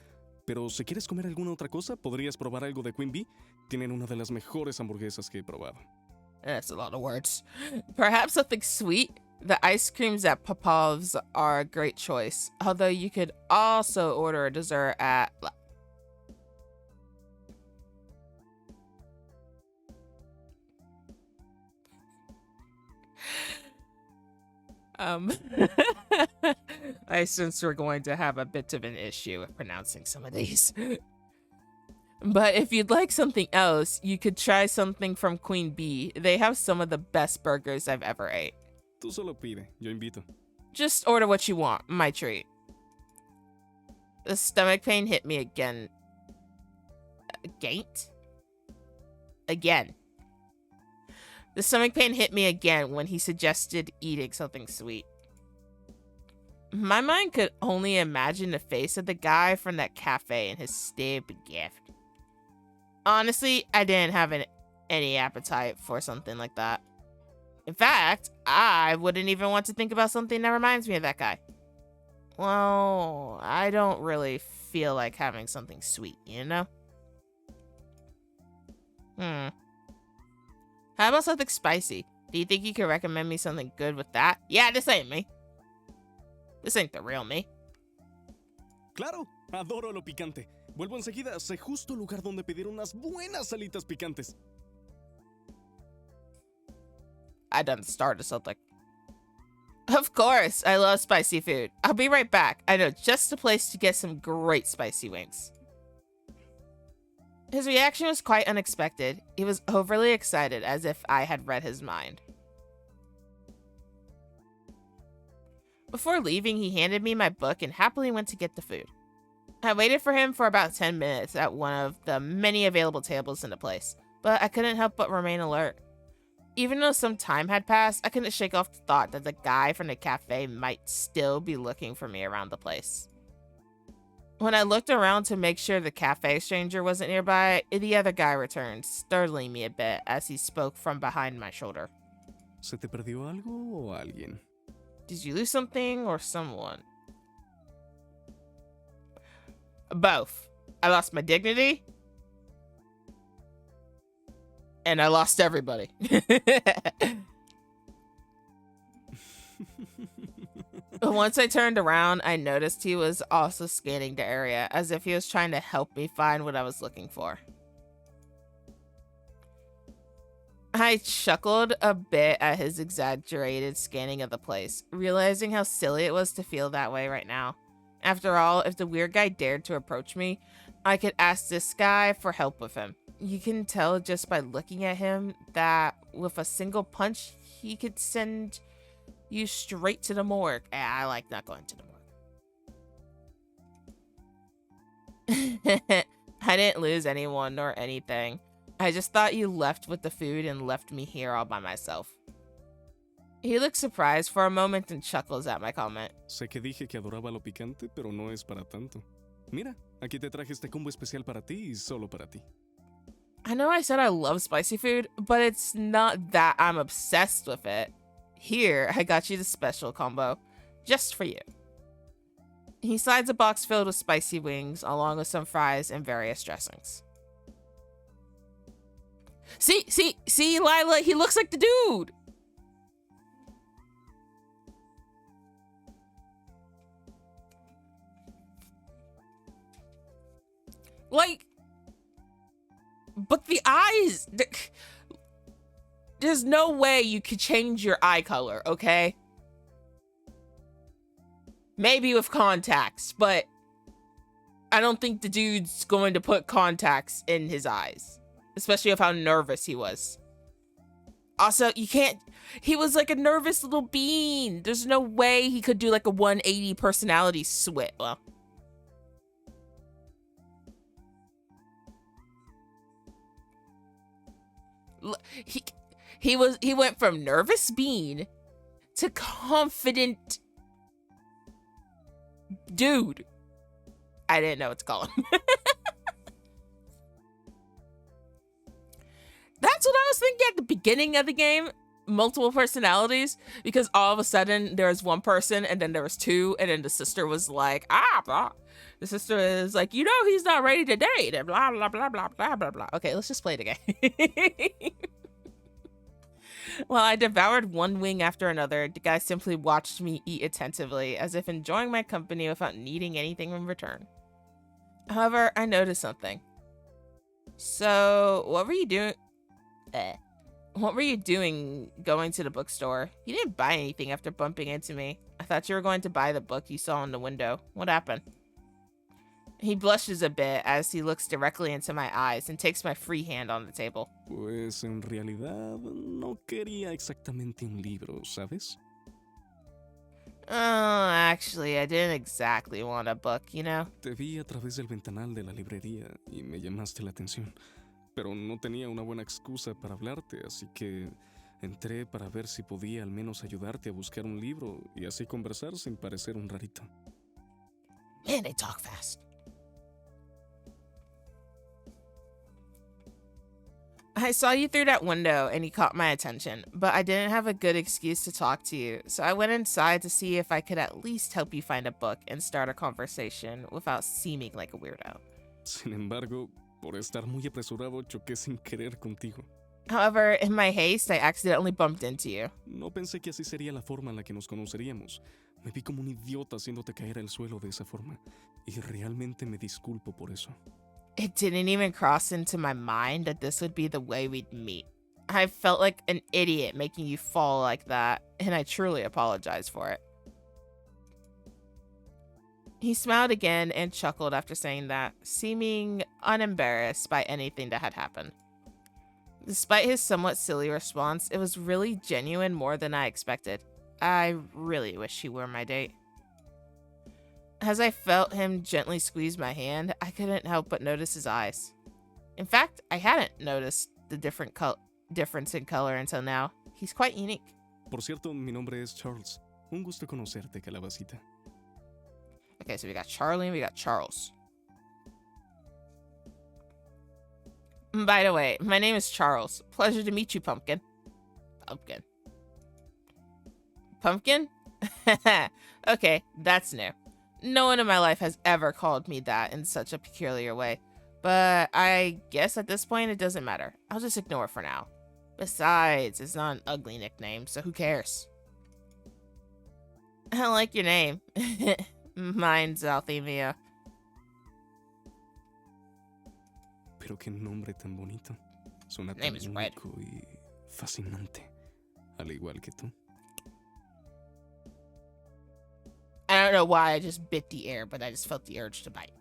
Pero si quieres comer alguna otra cosa, podrías probar algo de Queen Bee. Tienen una de las mejores hamburguesas que he probado. That's a lot of words. Perhaps something sweet? The ice creams at Popov's are a great choice, although you could also order a dessert at... I sense we're going to have a bit of an issue with pronouncing some of these. But if you'd like something else, you could try something from Queen Bee. They have some of the best burgers I've ever ate. Tú solo pide, yo invito. Just order what you want, my treat. The stomach pain hit me again. Again. The stomach pain hit me again when he suggested eating something sweet. My mind could only imagine the face of the guy from that cafe and his stupid gift. Honestly, I didn't have any appetite for something like that. In fact, I wouldn't even want to think about something that reminds me of that guy. Well, I don't really feel like having something sweet, you know? How about something spicy? Do you think you could recommend me something good with that? Yeah, this ain't me. This ain't the real me. Claro, adoro lo picante. Vuelvo enseguida. Sé justo el lugar donde pedir unas buenas alitas picantes. I done started something. Of course, I love spicy food. I'll be right back. I know just the place to get some great spicy wings. His reaction was quite unexpected. He was overly excited, as if I had read his mind. Before leaving, he handed me my book and happily went to get the food. I waited for him for about 10 minutes at one of the many available tables in the place, but I couldn't help but remain alert. Even though some time had passed, I couldn't shake off the thought that the guy from the cafe might still be looking for me around the place. When I looked around to make sure the cafe stranger wasn't nearby, the other guy returned, startling me a bit as he spoke from behind my shoulder. ¿Se te perdió algo o alguien? Did you lose something or someone? Both. I lost my dignity. And I lost everybody. Once I turned around, I noticed he was also scanning the area, as if he was trying to help me find what I was looking for. I chuckled a bit at his exaggerated scanning of the place, realizing how silly it was to feel that way right now. After all, if the weird guy dared to approach me, I could ask this guy for help with him. You can tell just by looking at him that with a single punch, he could send you straight to the morgue. I like not going to the morgue. I didn't lose anyone or anything. I just thought you left with the food and left me here all by myself. He looks surprised for a moment and chuckles at my comment. Sé que dije que adoraba lo picante, pero no es para tanto. Mira, aquí te traje este combo especial para ti y solo para ti. I know I said I love spicy food, but it's not that I'm obsessed with it. Here, I got you the special combo, just for you. He slides a box filled with spicy wings, along with some fries and various dressings. See, Lila, he looks like the dude! Like, but the eyes, there's no way you could change your eye color, okay? Maybe with contacts, but I don't think the dude's going to put contacts in his eyes, especially with how nervous he was. Also, you can't, he was like a nervous little bean. There's no way he could do like a 180 personality switch. Well, he went from nervous bean to confident dude. I didn't know what to call him. That's what I was thinking at the beginning of the game. Multiple personalities, because all of a sudden there was one person and then there was two, and then the sister was like, blah. The sister is like, you know, he's not ready to date, and blah, blah, blah, blah, blah, blah, blah. Okay, let's just play the game. While I devoured one wing after another, the guy simply watched me eat attentively, as if enjoying my company without needing anything in return. However, I noticed something. So, what were you doing? What were you doing going to the bookstore? You didn't buy anything after bumping into me. I thought you were going to buy the book you saw in the window. What happened? He blushes a bit as he looks directly into my eyes and takes my free hand on the table. Pues en realidad no quería exactamente un libro, ¿sabes? Oh, actually, I didn't exactly want a book, you know? Te vi a través del ventanal de la librería y me llamaste la atención. Pero no tenía una buena excusa para hablarte, así que entré para ver si podía al menos ayudarte a buscar un libro y así conversar sin parecer un rarito. Man, they talk fast. I saw you through that window and you caught my attention, but I didn't have a good excuse to talk to you, so I went inside to see if I could at least help you find a book and start a conversation without seeming like a weirdo. Sin embargo, por estar muy apresurado, choqué sin querer contigo. However, in my haste, I accidentally bumped into you. No pensé que así sería la forma en la que nos conoceríamos. Me vi como un idiota haciéndote caer al suelo de esa forma, y realmente me disculpo por eso. It didn't even cross into my mind that this would be the way we'd meet. I felt like an idiot making you fall like that, and I truly apologize for it. He smiled again and chuckled after saying that, seeming unembarrassed by anything that had happened. Despite his somewhat silly response, it was really genuine more than I expected. I really wish he were my date. As I felt him gently squeeze my hand, I couldn't help but notice his eyes. In fact, I hadn't noticed the difference in color until now. He's quite unique. Por cierto, mi nombre es Charles. Un gusto conocerte, calabacita. Okay, so we got Charlie and we got Charles. By the way, my name is Charles. Pleasure to meet you, Pumpkin. Pumpkin. Pumpkin? Okay, that's new. No one in my life has ever called me that in such a peculiar way. But I guess at this point it doesn't matter. I'll just ignore it for now. Besides, it's not an ugly nickname, so who cares? I like your name. Mine's Althemia. Pero qué nombre tan bonito. Suena tan Name is Red. único y fascinante. Al igual que tú. I don't know why I just bit the air, but I just felt the urge to bite.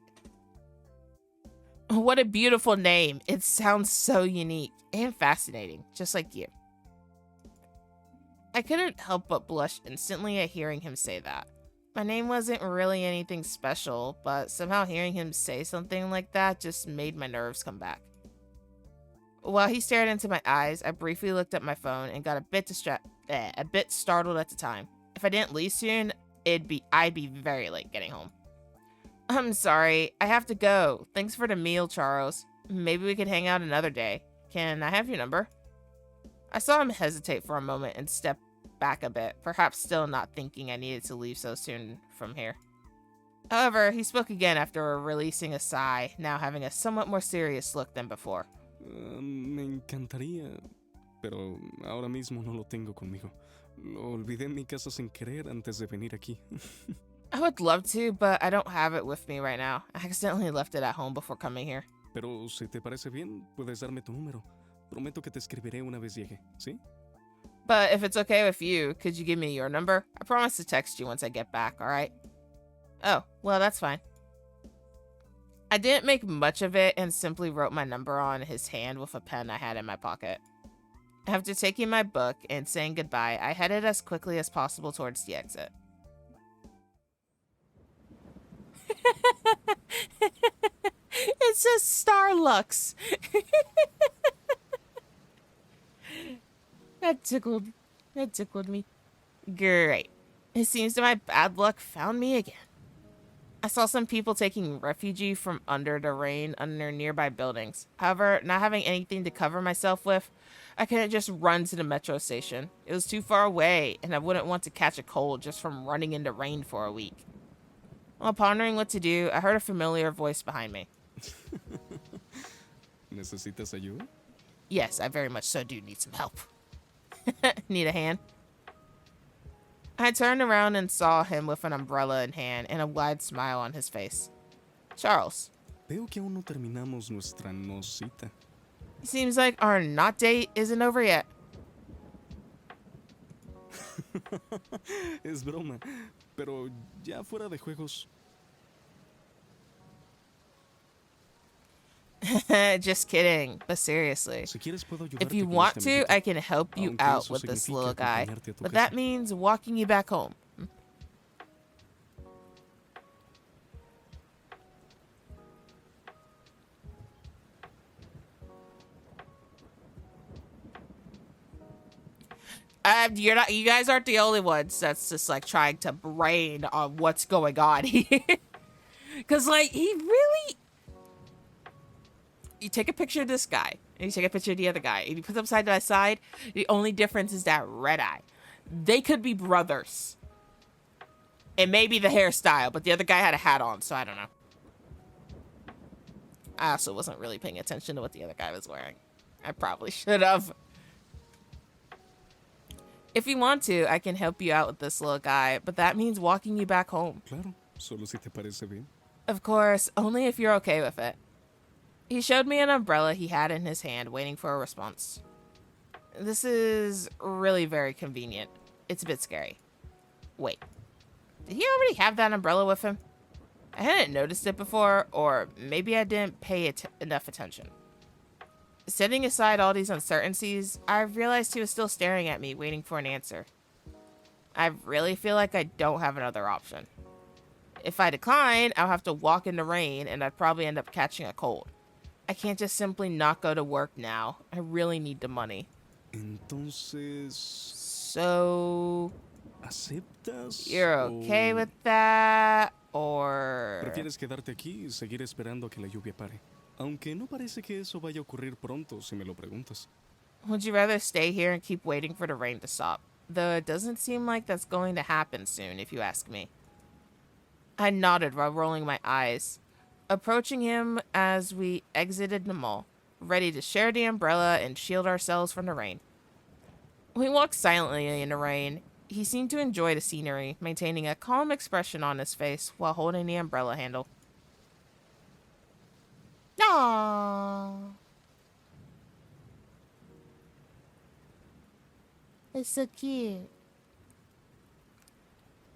What a beautiful name. It sounds so unique and fascinating, just like you. I couldn't help but blush instantly at hearing him say that. My name wasn't really anything special, but somehow hearing him say something like that just made my nerves come back. While he stared into my eyes, I briefly looked at my phone and got a bit startled at the time. If I didn't leave soon, I'd be very late getting home. I'm sorry, I have to go. Thanks for the meal, Charles. Maybe we could hang out another day. Can I have your number? I saw him hesitate for a moment and step back a bit, perhaps still not thinking I needed to leave so soon from here. However, he spoke again after releasing a sigh, now having a somewhat more serious look than before. Me encantaría, pero ahora mismo no lo tengo conmigo. Lo olvidé en mi casa sin querer antes de venir aquí. I would love to, but I don't have it with me right now. I accidentally left it at home before coming here. Pero si te parece bien, puedes darme tu número. Prometo que te escribiré una vez llegue, ¿sí? But if it's okay with you, could you give me your number? I promise to text you once I get back, alright? Oh, well, that's fine. I didn't make much of it and simply wrote my number on his hand with a pen I had in my pocket. After taking my book and saying goodbye, I headed as quickly as possible towards the exit. It says Starlux. That tickled me. Great. It seems that my bad luck found me again. I saw some people taking refuge from under the rain under nearby buildings. However, not having anything to cover myself with, I couldn't just run to the metro station. It was too far away, and I wouldn't want to catch a cold just from running in the rain for a week. While pondering what to do, I heard a familiar voice behind me. ¿Necesitas ayuda? Yes, I very much so do need some help. Need a hand? I turned around and saw him with an umbrella in hand and a wide smile on his face. Charles. Veo que aún no terminamos nuestra no cita. Seems like our not date isn't over yet. Es broma, pero ya fuera de juegos. Just kidding, but seriously. Si quieres, puedo ayudarte If you con want este to, amiguito. I can help you Aunque out eso with this significa little guy, acompañarte a tu but casa. that means walking you back home. You guys aren't the only ones that's just like trying to brain on what's going on here. Cause like he really, you take a picture of this guy, and you take a picture of the other guy, and you put them side by side. The only difference is that red eye. They could be brothers. It may be the hairstyle, but the other guy had a hat on, so I don't know. I also wasn't really paying attention to what the other guy was wearing. I probably should have. If you want to, I can help you out with this little guy, but that means walking you back home. Claro, solo si te parece bien. Of course, only if you're okay with it. He showed me an umbrella he had in his hand, waiting for a response. This is really very convenient. It's a bit scary. Wait, did he already have that umbrella with him? I hadn't noticed it before, or maybe I didn't pay enough attention. Setting aside all these uncertainties, I realized he was still staring at me, waiting for an answer. I really feel like I don't have another option. If I decline, I'll have to walk in the rain, and I'd probably end up catching a cold. I can't just simply not go to work now. I really need the money. Entonces, So, ¿aceptas? you're okay with that, or... ¿Prefieres quedarte aquí y seguir esperando a que la lluvia pare? Aunque no parece que eso vaya a ocurrir pronto, si me lo preguntas. Would you rather stay here and keep waiting for the rain to stop? Though it doesn't seem like that's going to happen soon, if you ask me. I nodded while rolling my eyes, approaching him as we exited the mall, ready to share the umbrella and shield ourselves from the rain. We walked silently in the rain. He seemed to enjoy the scenery, maintaining a calm expression on his face while holding the umbrella handle. Aww. It's so cute.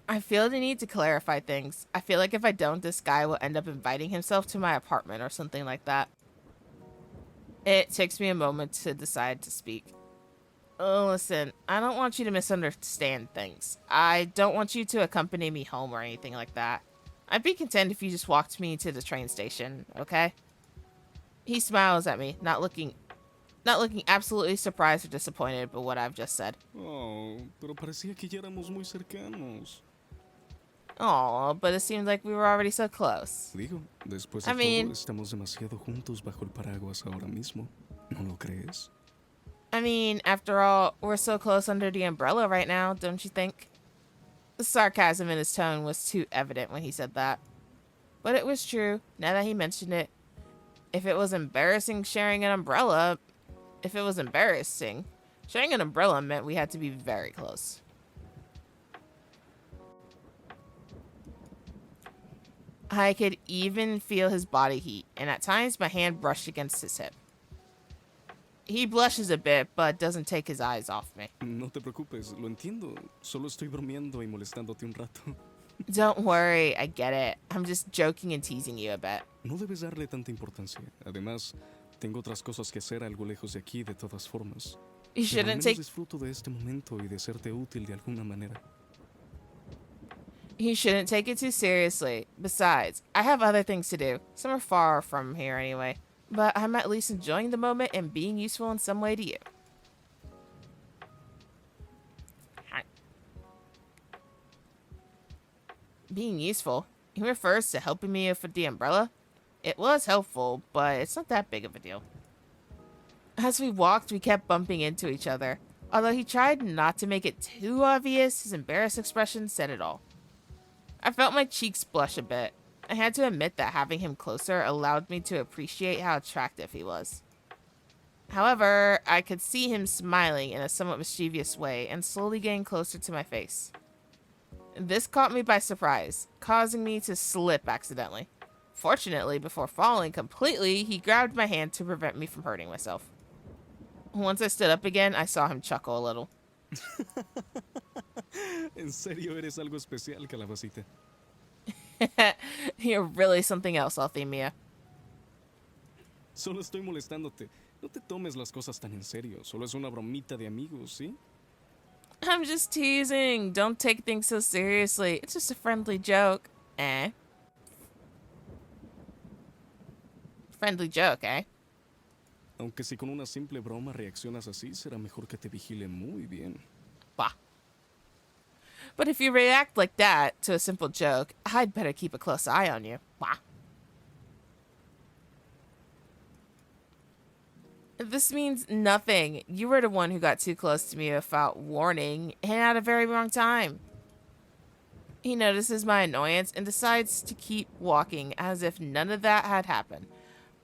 I feel the need to clarify things. I feel like if I don't, this guy will end up inviting himself to my apartment or something like that. It takes me a moment to decide to speak. Oh, listen, I don't want you to misunderstand things. I don't want you to accompany me home or anything like that. I'd be content if you just walked me to the train station, okay? He smiles at me, not looking absolutely surprised or disappointed by what I've just said. Oh, pero parecía que ya éramos muy cercanos. Aw, but it seemed like we were already so close. Digo, después de todo, estamos demasiado juntos bajo el paraguas ahora mismo. ¿No lo crees? I mean, after all, we're so close under the umbrella right now, don't you think? The sarcasm in his tone was too evident when he said that. But it was true, now that he mentioned it. If it was embarrassing sharing an umbrella meant we had to be very close. I could even feel his body heat, and at times my hand brushed against his hip. He blushes a bit, but doesn't take his eyes off me. No te preocupes, lo entiendo. Solo estoy bromeando y molestándote un rato. Don't worry, I get it. I'm just joking and teasing you a bit. No debes darle tanta importancia. Además, tengo otras cosas que hacer algo lejos de aquí de todas formas. You Pero al shouldn't menos take disfruto de este momento y de serte útil de alguna manera. You shouldn't take it too seriously. Besides, I have other things to do. Some are far from here anyway. But I'm at least enjoying the moment and being useful in some way to you. Being useful? He refers to helping me with the umbrella? It was helpful, but it's not that big of a deal. As we walked, we kept bumping into each other. Although he tried not to make it too obvious, his embarrassed expression said it all. I felt my cheeks blush a bit. I had to admit that having him closer allowed me to appreciate how attractive he was. However, I could see him smiling in a somewhat mischievous way and slowly getting closer to my face. This caught me by surprise, causing me to slip accidentally. Fortunately, before falling completely, he grabbed my hand to prevent me from hurting myself. Once I stood up again, I saw him chuckle a little. En serio, eres algo especial, calabacita. You're really something else, Althemia. Solo estoy molestándote. No te tomes las cosas tan en serio. Solo es una bromita de amigos, ¿sí? I'm just teasing. Don't take things so seriously. It's just a friendly joke. Eh? Friendly joke, eh? Aunque si con una simple broma reaccionas así, será mejor que te vigile muy bien. Bah. But if you react like that to a simple joke, I'd better keep a close eye on you. Bah. This means nothing. You were the one who got too close to me without warning and at a very wrong time. He notices my annoyance and decides to keep walking as if none of that had happened,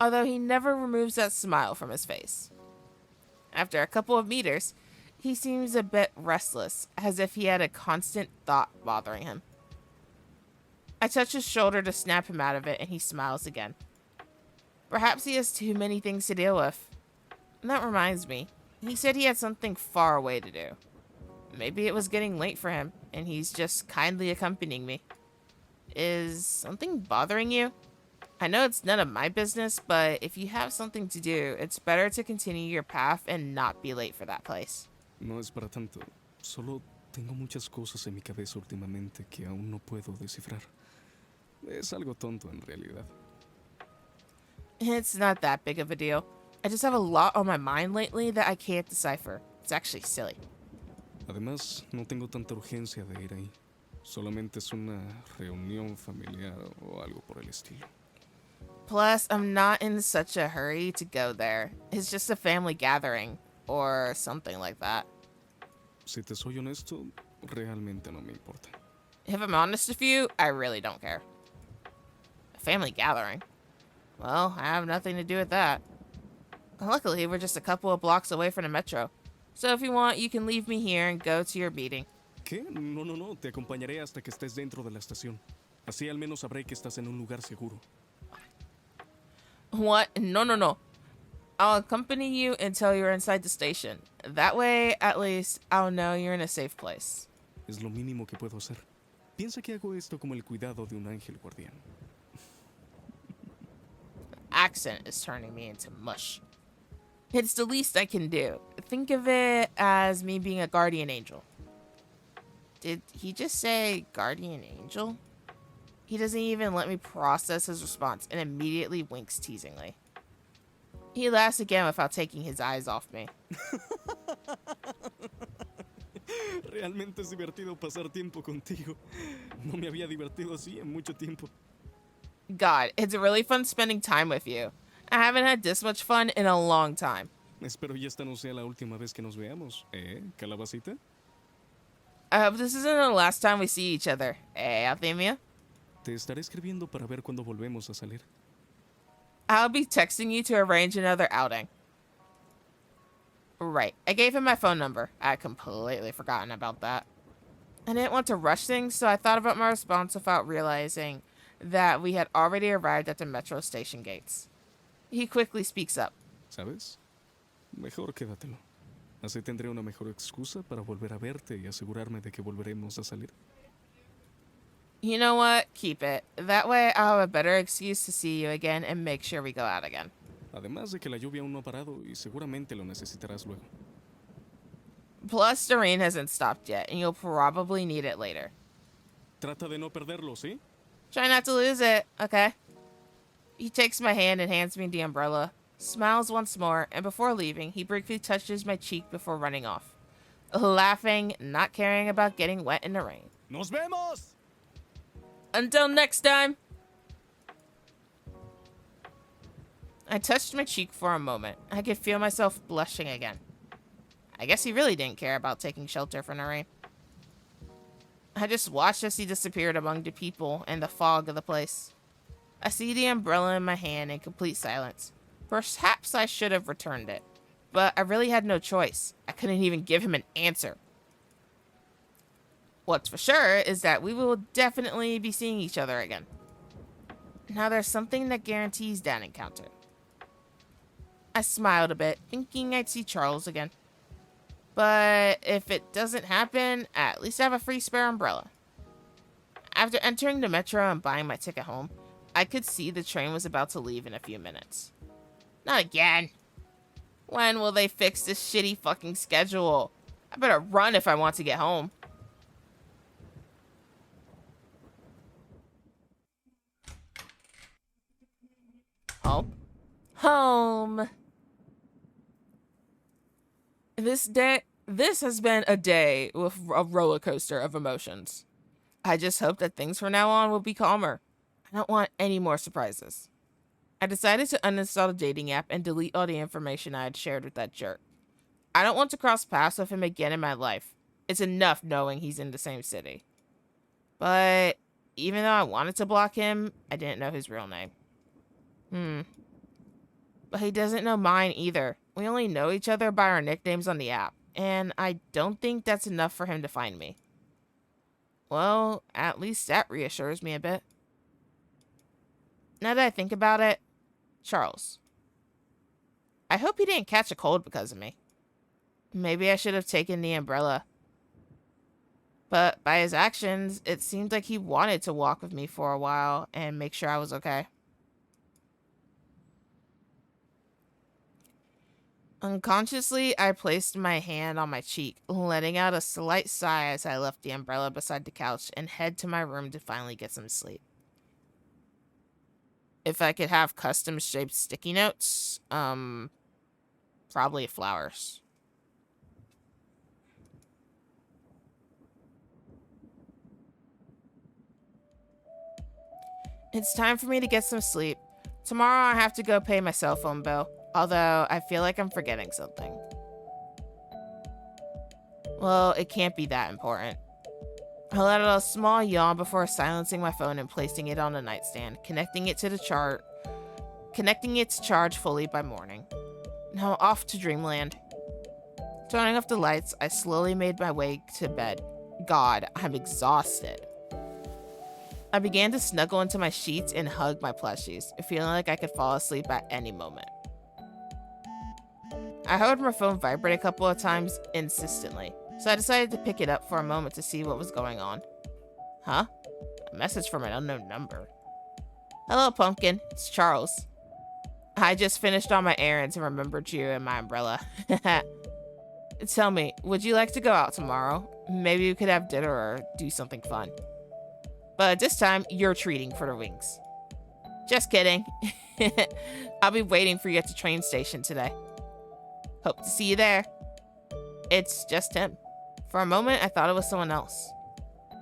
although he never removes that smile from his face. After a couple of meters, he seems a bit restless, as if he had a constant thought bothering him. I touch his shoulder to snap him out of it, and he smiles again. Perhaps he has too many things to deal with. And that reminds me, he said he had something far away to do. Maybe it was getting late for him, and he's just kindly accompanying me. Is something bothering you? I know it's none of my business, but if you have something to do, it's better to continue your path and not be late for that place. No es para tanto. Solo tengo muchas cosas en mi cabeza últimamente que aún no puedo descifrar. Es algo tonto en realidad. It's not that big of a deal. I just have a lot on my mind lately that I can't decipher. It's actually silly. Además, no tengo tanta urgencia de ir ahí. Solamente es una reunión familiar o algo por el estilo. Plus, I'm not in such a hurry to go there. It's just a family gathering, or something like that. Si te soy honesto, realmente no me importa. If I'm honest with you, I really don't care. A family gathering? Well, I have nothing to do with that. Luckily, we're just a couple of blocks away from the metro. So if you want, you can leave me here and go to your meeting. ¿Qué? No. Te acompañaré hasta que estés dentro de la estación. Así al menos sabré que estás en un lugar seguro. What? No. I'll accompany you until you're inside the station. That way, at least, I'll know you're in a safe place. Es lo mínimo que puedo hacer. Piensa que hago esto como el cuidado de un ángel guardián. Accent is turning me into mush. It's the least I can do. Think of it as me being a guardian angel. Did he just say guardian angel? He doesn't even let me process his response and immediately winks teasingly. He laughs again without taking his eyes off me. Realmente es divertido pasar tiempo contigo. No me había divertido así en mucho tiempo. God, it's really fun spending time with you. I haven't had this much fun in a long time. Espero ya esta no sea la última vez que nos veamos, calabacita? I hope this isn't the last time we see each other. Althemia? Te estaré escribiendo para ver cuándo volvemos a salir. I'll be texting you to arrange another outing. Right, I gave him my phone number. I had completely forgotten about that. I didn't want to rush things, so I thought about my response without realizing that we had already arrived at the metro station gates. He quickly speaks up. ¿Sabes? Mejor quédatelo. Así tendré una mejor excusa para volver a verte y asegurarme de que volveremos a salir. You know what? Keep it. That way I'll have a better excuse to see you again and make sure we go out again. Además de que la lluvia aún no ha parado y seguramente lo necesitarás luego. Plus, the rain hasn't stopped yet, and you'll probably need it later. Trata de no perderlo, ¿sí? Try not to lose it, okay? He takes my hand and hands me the umbrella, smiles once more, and before leaving, he briefly touches my cheek before running off, laughing, not caring about getting wet in the rain. ¡Nos vemos! Until next time! I touched my cheek for a moment. I could feel myself blushing again. I guess he really didn't care about taking shelter from the rain. I just watched as he disappeared among the people and the fog of the place. I see the umbrella in my hand in complete silence. Perhaps I should have returned it, but I really had no choice. I couldn't even give him an answer. What's for sure is that we will definitely be seeing each other again. Now there's something that guarantees that encounter. I smiled a bit, thinking I'd see Charles again. But if it doesn't happen, at least I have a free spare umbrella. After entering the metro and buying my ticket home, I could see the train was about to leave in a few minutes. Not again. When will they fix this shitty fucking schedule? I better run if I want to get home. Home? Home. This has been a day with a roller coaster of emotions. I just hope that things from now on will be calmer. I don't want any more surprises. I decided to uninstall the dating app and delete all the information I had shared with that jerk. I don't want to cross paths with him again in my life. It's enough knowing he's in the same city. But even though I wanted to block him, I didn't know his real name. But he doesn't know mine either. We only know each other by our nicknames on the app, and I don't think that's enough for him to find me. Well, at least that reassures me a bit. Now that I think about it, Charles. I hope he didn't catch a cold because of me. Maybe I should have taken the umbrella. But by his actions, it seemed like he wanted to walk with me for a while and make sure I was okay. Unconsciously, I placed my hand on my cheek, letting out a slight sigh as I left the umbrella beside the couch and head to my room to finally get some sleep. If I could have custom-shaped sticky notes, probably flowers. It's time for me to get some sleep. Tomorrow I have to go pay my cell phone bill, although I feel like I'm forgetting something. Well, it can't be that important. I let out a small yawn before silencing my phone and placing it on the nightstand, connecting it to charge fully by morning. Now off to dreamland. Turning off the lights, I slowly made my way to bed. God, I'm exhausted. I began to snuggle into my sheets and hug my plushies, feeling like I could fall asleep at any moment. I heard my phone vibrate a couple of times insistently, so I decided to pick it up for a moment to see what was going on. Huh? A message from an unknown number. Hello, Pumpkin. It's Charles. I just finished all my errands and remembered you and my umbrella. Tell me, would you like to go out tomorrow? Maybe we could have dinner or do something fun. But this time, you're treating for the wings. Just kidding. I'll be waiting for you at the train station today. Hope to see you there. It's just him. For a moment, I thought it was someone else.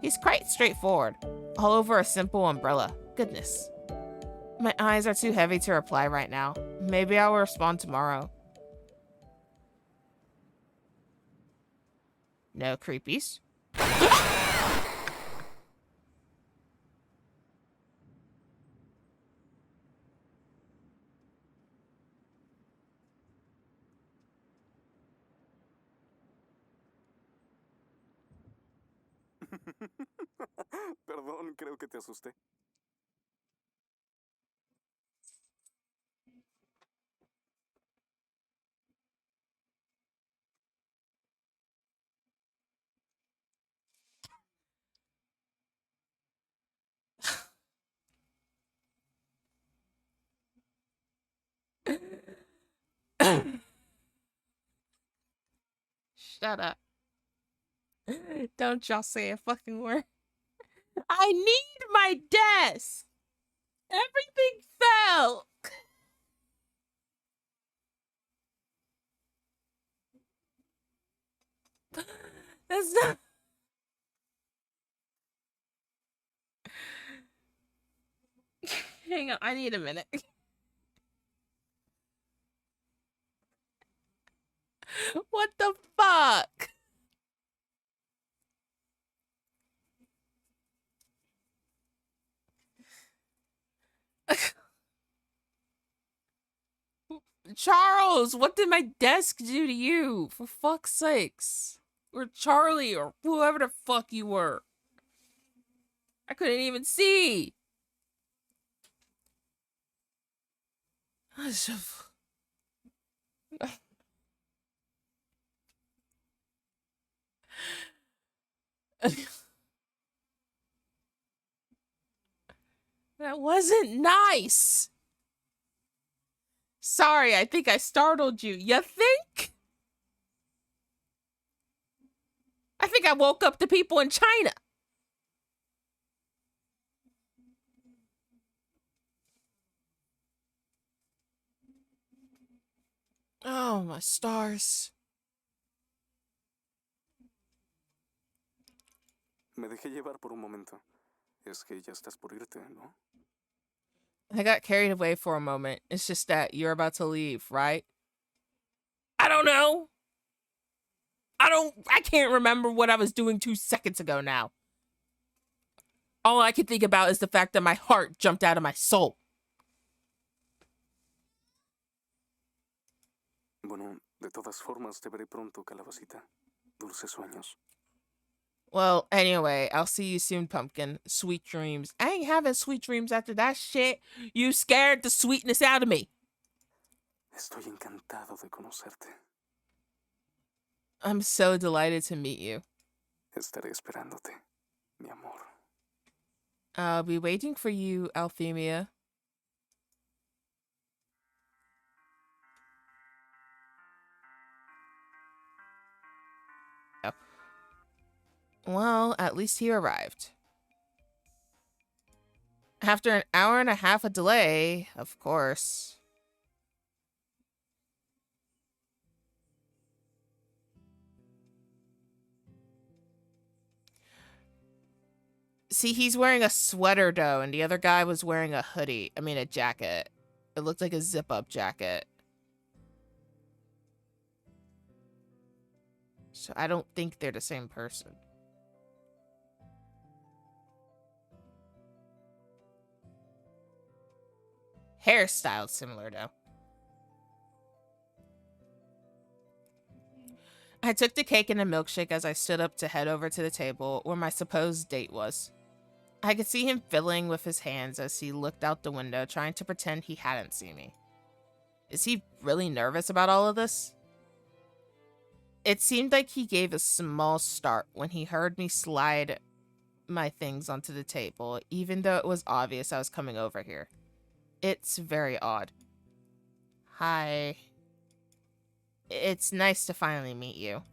He's quite straightforward, all over a simple umbrella. Goodness. My eyes are too heavy to reply right now. Maybe I will respond tomorrow. No creepies? Perdón, creo que te asusté. Shut up. Don't y'all say a fucking word. I need my desk. Everything fell. That's not. Hang on, I need a minute. What the fuck? Charles, what did my desk do to you? For fuck's sakes. Or Charlie, or whoever the fuck you were. I couldn't even see. That wasn't nice. Sorry, I think I startled you. You think? I think I woke up the people in China. Oh, my stars. Me dejé llevar por un momento. Es que ya estás por irte, ¿no? I got carried away for a moment. It's just that you're about to leave, right? I don't know. I can't remember what I was doing 2 seconds ago now. All I can think about is the fact that my heart jumped out of my soul. Bueno, de todas formas, te veré pronto, calabacita. Dulces sueños. Well, anyway, I'll see you soon, Pumpkin. Sweet dreams. I ain't having sweet dreams after that shit. You scared the sweetness out of me. Estoy encantado de conocerte. I'm so delighted to meet you. Estaré esperándote, mi amor. I'll be waiting for you, Althemia. Oh. Well, at least he arrived. After an hour and a half of delay, of course. See, he's wearing a sweater, though, and the other guy was wearing a hoodie. I mean, a jacket. It looked like a zip-up jacket. So I don't think they're the same person. Hairstyle's similar, though. I took the cake and a milkshake as I stood up to head over to the table where my supposed date was. I could see him fiddling with his hands as he looked out the window, trying to pretend he hadn't seen me. Is he really nervous about all of this? It seemed like he gave a small start when he heard me slide my things onto the table, even though it was obvious I was coming over here. It's very odd. Hi. It's nice to finally meet you.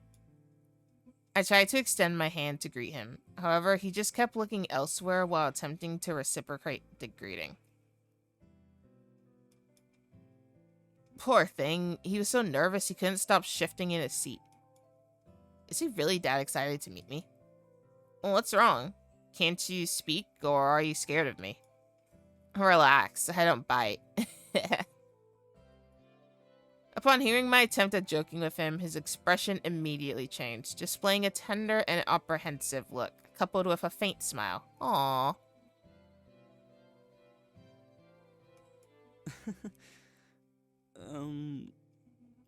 I tried to extend my hand to greet him. However, he just kept looking elsewhere while attempting to reciprocate the greeting. Poor thing. He was so nervous he couldn't stop shifting in his seat. Is he really that excited to meet me? Well, what's wrong? Can't you speak, or are you scared of me? Relax, I don't bite. Upon hearing my attempt at joking with him, his expression immediately changed, displaying a tender and apprehensive look, coupled with a faint smile. Aww.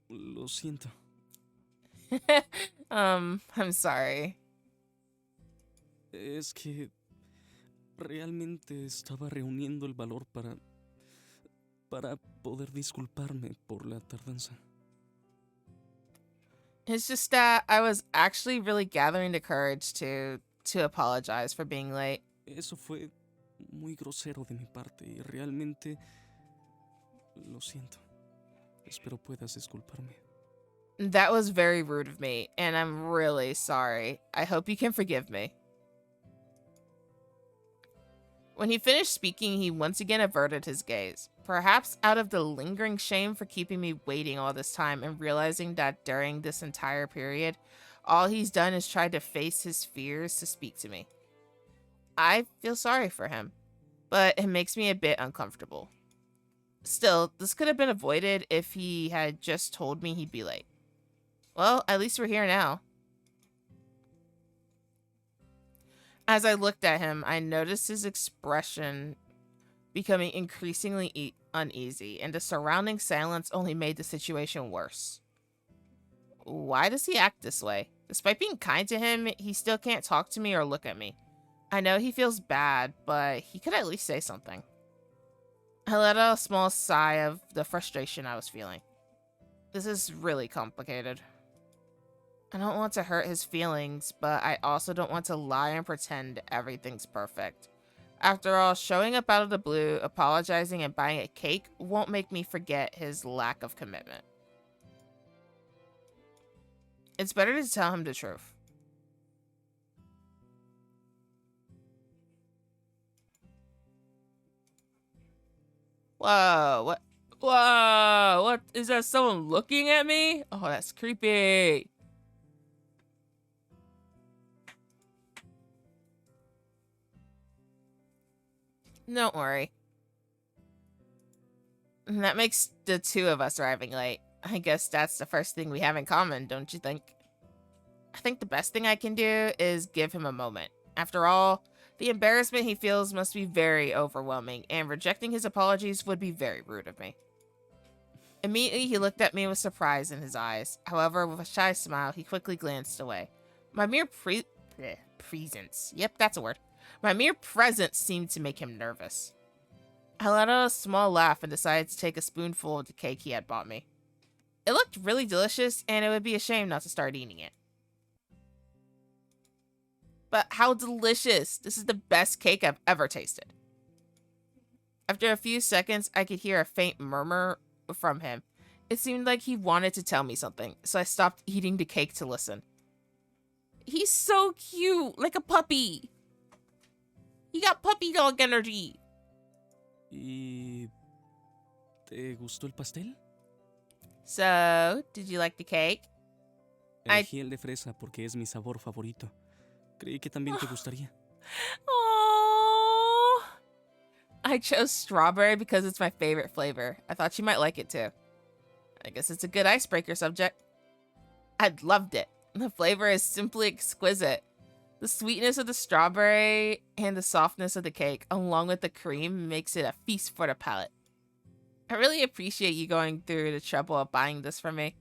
Lo siento. I'm sorry. Es que realmente estaba reuniendo el valor para poder disculparme por la tardanza. It's just that I was actually really gathering the courage to apologize for being late. Eso fue muy grosero de mi parte y realmente lo siento. Espero puedas disculparme. That was very rude of me, and I'm really sorry. I hope you can forgive me. When he finished speaking, he once again averted his gaze, perhaps out of the lingering shame for keeping me waiting all this time and realizing that during this entire period, all he's done is tried to face his fears to speak to me. I feel sorry for him, but it makes me a bit uncomfortable. Still, this could have been avoided if he had just told me he'd be late. Well, at least we're here now. As I looked at him, I noticed his expression becoming increasingly uneasy, and the surrounding silence only made the situation worse. Why does he act this way? Despite being kind to him, he still can't talk to me or look at me. I know he feels bad, but he could at least say something. I let out a small sigh of the frustration I was feeling. This is really complicated. I don't want to hurt his feelings, but I also don't want to lie and pretend everything's perfect. After all, showing up out of the blue, apologizing, and buying a cake won't make me forget his lack of commitment. It's better to tell him the truth. Whoa, what? Whoa, what? Is that someone looking at me? Oh, that's creepy. Don't worry. And that makes the two of us arriving late. I guess that's the first thing we have in common, don't you think? I think the best thing I can do is give him a moment. After all, the embarrassment he feels must be very overwhelming, and rejecting his apologies would be very rude of me. Immediately, he looked at me with surprise in his eyes. However, with a shy smile, he quickly glanced away. My mere presence. Yep, that's a word. My mere presence seemed to make him nervous. I let out a small laugh and decided to take a spoonful of the cake he had bought me. It looked really delicious, and it would be a shame not to start eating it. But how delicious! This is the best cake I've ever tasted. After a few seconds, I could hear a faint murmur from him. It seemed like he wanted to tell me something, so I stopped eating the cake to listen. He's so cute, like a puppy. He got puppy dog energy. ¿Y te gustó el pastel? So, did you like the cake? Elegí el de fresa porque es mi sabor favorito. Creí que también te gustaría. Aww. I chose strawberry because it's my favorite flavor. I thought you might like it too. I guess it's a good icebreaker subject. I loved it. The flavor is simply exquisite. The sweetness of the strawberry and the softness of the cake, along with the cream, makes it a feast for the palate. I really appreciate you going through the trouble of buying this for me.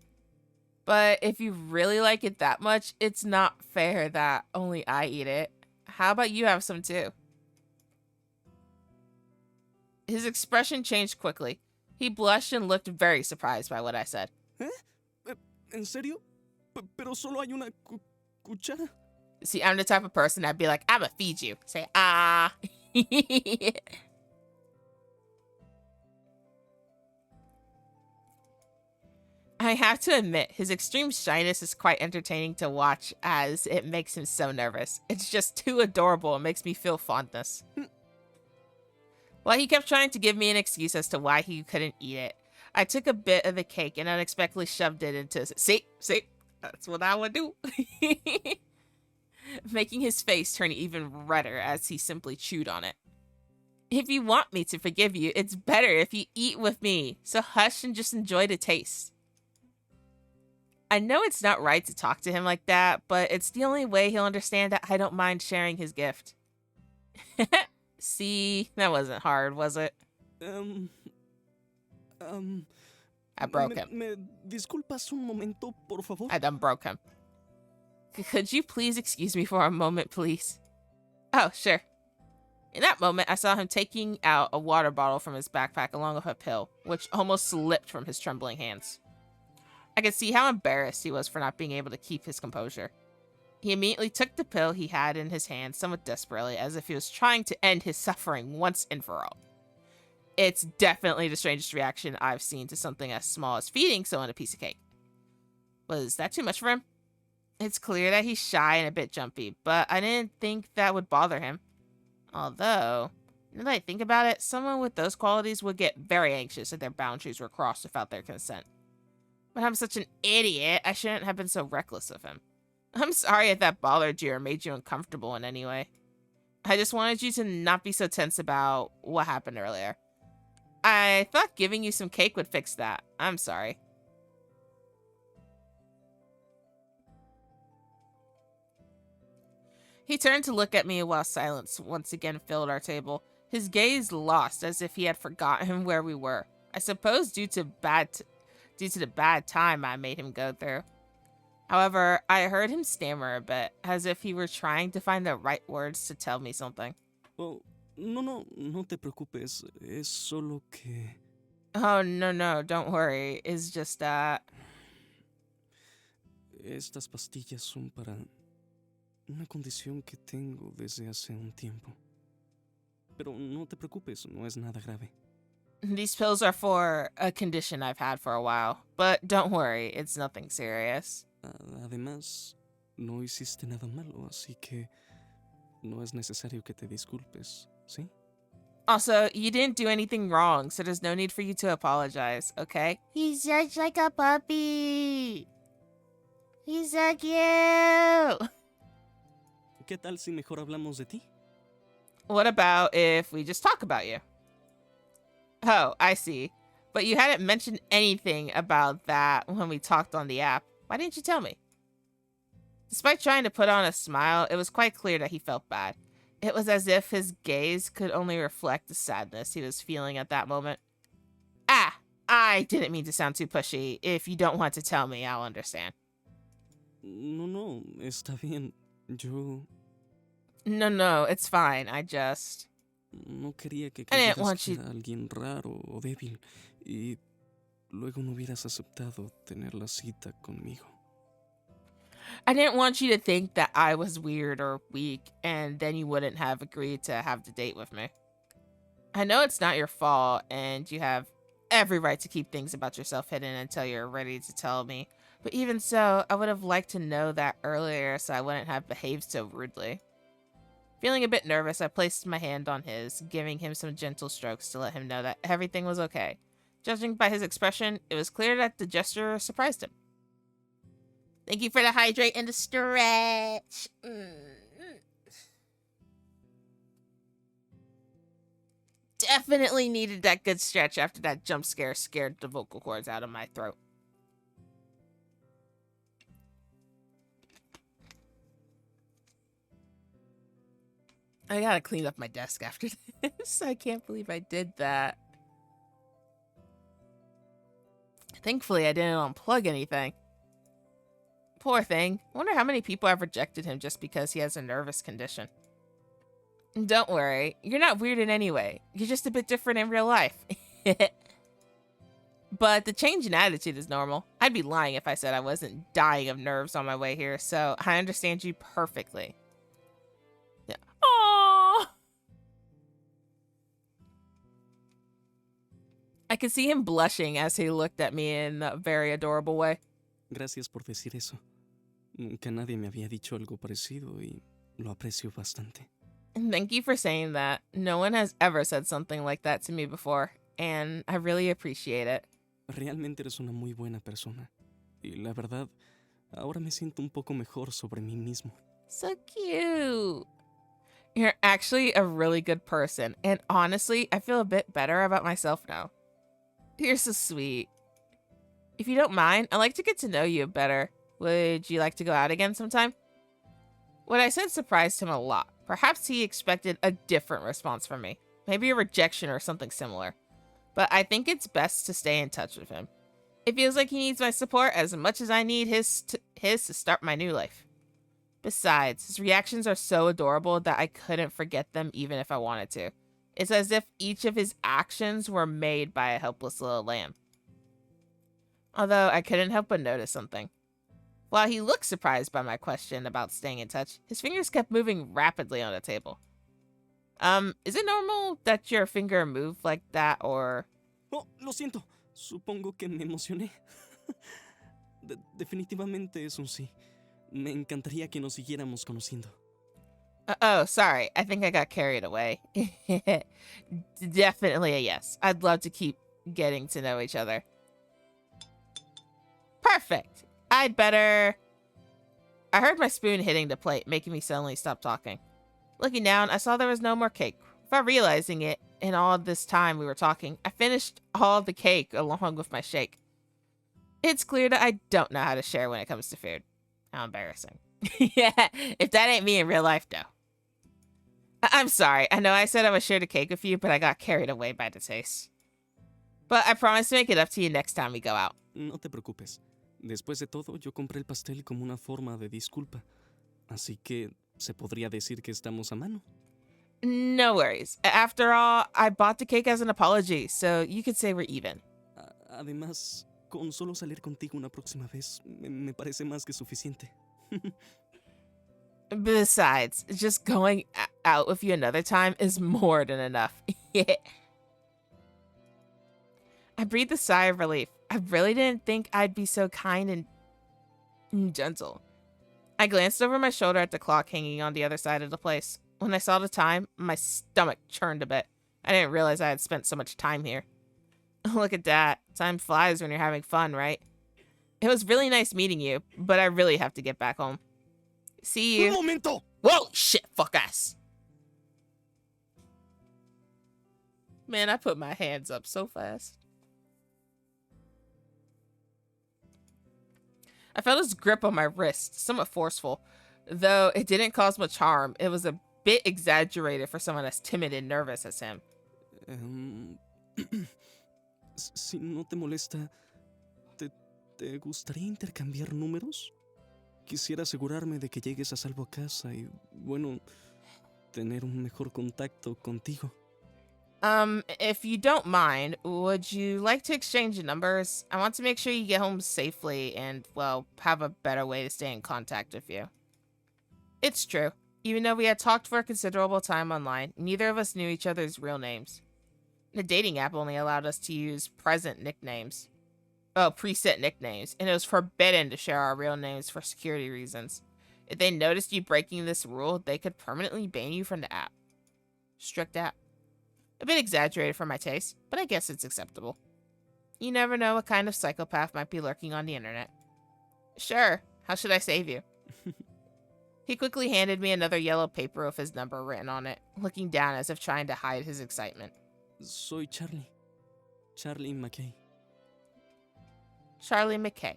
But if you really like it that much, it's not fair that only I eat it. How about you have some too? His expression changed quickly. He blushed and looked very surprised by what I said. ¿En serio? Pero solo hay una cuchara. See, I'm the type of person that'd be like, I'ma feed you. Say, ah. I have to admit, his extreme shyness is quite entertaining to watch as it makes him so nervous. It's just too adorable and makes me feel fondness. While he kept trying to give me an excuse as to why he couldn't eat it, I took a bit of the cake and unexpectedly shoved it into his... See? That's what I would do. Making his face turn even redder as he simply chewed on it. If you want me to forgive you, it's better if you eat with me. So hush and just enjoy the taste. I know it's not right to talk to him like that, but it's the only way he'll understand that I don't mind sharing his gift. See, that wasn't hard, was it? I broke him. ¿Me disculpas un momento, por favor? I done broke him. Could you please excuse me for a moment, please? Oh, sure. In that moment, I saw him taking out a water bottle from his backpack along with a pill, which almost slipped from his trembling hands. I could see how embarrassed he was for not being able to keep his composure. He immediately took the pill he had in his hand somewhat desperately, as if he was trying to end his suffering once and for all. It's definitely the strangest reaction I've seen to something as small as feeding someone a piece of cake. Was that too much for him? It's clear that he's shy and a bit jumpy, but I didn't think that would bother him. Although, now that I think about it, someone with those qualities would get very anxious if their boundaries were crossed without their consent. But I'm such an idiot, I shouldn't have been so reckless of him. I'm sorry if that bothered you or made you uncomfortable in any way. I just wanted you to not be so tense about what happened earlier. I thought giving you some cake would fix that. I'm sorry. He turned to look at me while silence once again filled our table, his gaze lost as if he had forgotten where we were. I suppose due to the bad time I made him go through. However, I heard him stammer a bit, as if he were trying to find the right words to tell me something. Oh, no te preocupes. Es solo que... Oh, no, don't worry. It's just that... Estas pastillas son para una condición que tengo desde hace un tiempo. Pero no te preocupes, no es nada grave. These pills are for a condition I've had for a while, but don't worry, it's nothing serious. Además, no hiciste nada malo, así que no es necesario que te disculpes, ¿sí? Also, you didn't do anything wrong, so there's no need for you to apologize, okay? He's just like a puppy. He's so cute. ¿Qué tal si mejor hablamos de ti? What about if we just talk about you? Oh, I see. But you hadn't mentioned anything about that when we talked on the app. Why didn't you tell me? Despite trying to put on a smile, it was quite clear that he felt bad. It was as if his gaze could only reflect the sadness he was feeling at that moment. Ah, I didn't mean to sound too pushy. If you don't want to tell me, I'll understand. No, está bien. Yo No, it's fine. I no quería que I didn't creyeras want que you- era alguien raro o débil y luego no hubieras aceptado tener la cita conmigo. I didn't want you to think that I was weird or weak, and then you wouldn't have agreed to have the date with me. I know it's not your fault, and you have every right to keep things about yourself hidden until you're ready to tell me. But even so, I would have liked to know that earlier so I wouldn't have behaved so rudely. Feeling a bit nervous, I placed my hand on his, giving him some gentle strokes to let him know that everything was okay. Judging by his expression, it was clear that the gesture surprised him. Thank you for the hydrate and the stretch. Definitely needed that good stretch after that jump scare scared the vocal cords out of my throat. I gotta clean up my desk after this. I can't believe I did that. Thankfully, I didn't unplug anything. Poor thing. I wonder how many people have rejected him just because he has a nervous condition. Don't worry. You're not weird in any way. You're just a bit different in real life. But the change in attitude is normal. I'd be lying if I said I wasn't dying of nerves on my way here, so I understand you perfectly. Yeah. Aww. I could see him blushing as he looked at me in a very adorable way. Gracias por decir eso. Nunca nadie me había dicho algo parecido y lo aprecio bastante. Thank you for saying that. No one has ever said something like that to me before, and I really appreciate it. Realmente eres una muy buena persona. Y la verdad, ahora me siento un poco mejor sobre mí mismo. So cute. You're actually a really good person, and honestly, I feel a bit better about myself now. You're so sweet. If you don't mind, I'd like to get to know you better. Would you like to go out again sometime? What I said surprised him a lot. Perhaps he expected a different response from me. Maybe a rejection or something similar. But I think it's best to stay in touch with him. It feels like he needs my support as much as I need his to start my new life. Besides, his reactions are so adorable that I couldn't forget them even if I wanted to. It's as if each of his actions were made by a helpless little lamb. Although I couldn't help but notice something. While he looked surprised by my question about staying in touch, his fingers kept moving rapidly on the table. Is it normal that your finger moved like that, or... Oh, lo siento. Supongo que me emocioné. Definitivamente es un sí. Me encantaría que nos siguiéramos conociendo. Oh, sorry. I think I got carried away. Definitely a yes. I'd love to keep getting to know each other. Perfect. I'd better... I heard my spoon hitting the plate, making me suddenly stop talking. Looking down, I saw there was no more cake. Without realizing it, in all this time we were talking, I finished all the cake along with my shake. It's clear that I don't know how to share when it comes to food. How embarrassing. Yeah, if that ain't me in real life, though. I'm sorry. I know I said I would share the cake with you, but I got carried away by the taste. But I promise to make it up to you next time we go out. No te preocupes. Después de todo, yo compré el pastel como una forma de disculpa. Así que se podría decir que estamos a mano. No worries. After all, I bought the cake as an apology, so you could say we're even. Además, con solo salir contigo una próxima vez, me parece más que suficiente. Besides, just going out with you another time is more than enough. Yeah. I breathed a sigh of relief. I really didn't think I'd be so kind and gentle. I glanced over my shoulder at the clock hanging on the other side of the place. When I saw the time, my stomach churned a bit. I didn't realize I had spent so much time here. Look at that. Time flies when you're having fun, right? It was really nice meeting you, but I really have to get back home. See you. ¡Un momento! Whoa, shit, fuck ass. Man, I put my hands up so fast. I felt his grip on my wrist, somewhat forceful. Though it didn't cause much harm, it was a bit exaggerated for someone as timid and nervous as him. Si no te molesta, ¿te gustaría intercambiar números? Quisiera asegurarme de que llegues a salvo a casa y, bueno, tener un mejor contacto contigo. If you don't mind, would you like to exchange numbers? I want to make sure you get home safely and, well, have a better way to stay in contact with you. It's true. Even though we had talked for a considerable time online, neither of us knew each other's real names. The dating app only allowed us to use preset nicknames, and it was forbidden to share our real names for security reasons. If they noticed you breaking this rule, they could permanently ban you from the app. Strict app. A bit exaggerated for my taste, but I guess it's acceptable. You never know what kind of psychopath might be lurking on the internet. Sure, how should I save you? He quickly handed me another yellow paper with his number written on it, looking down as if trying to hide his excitement. Soy Charlie. Charlie McKay. Charlie McKay.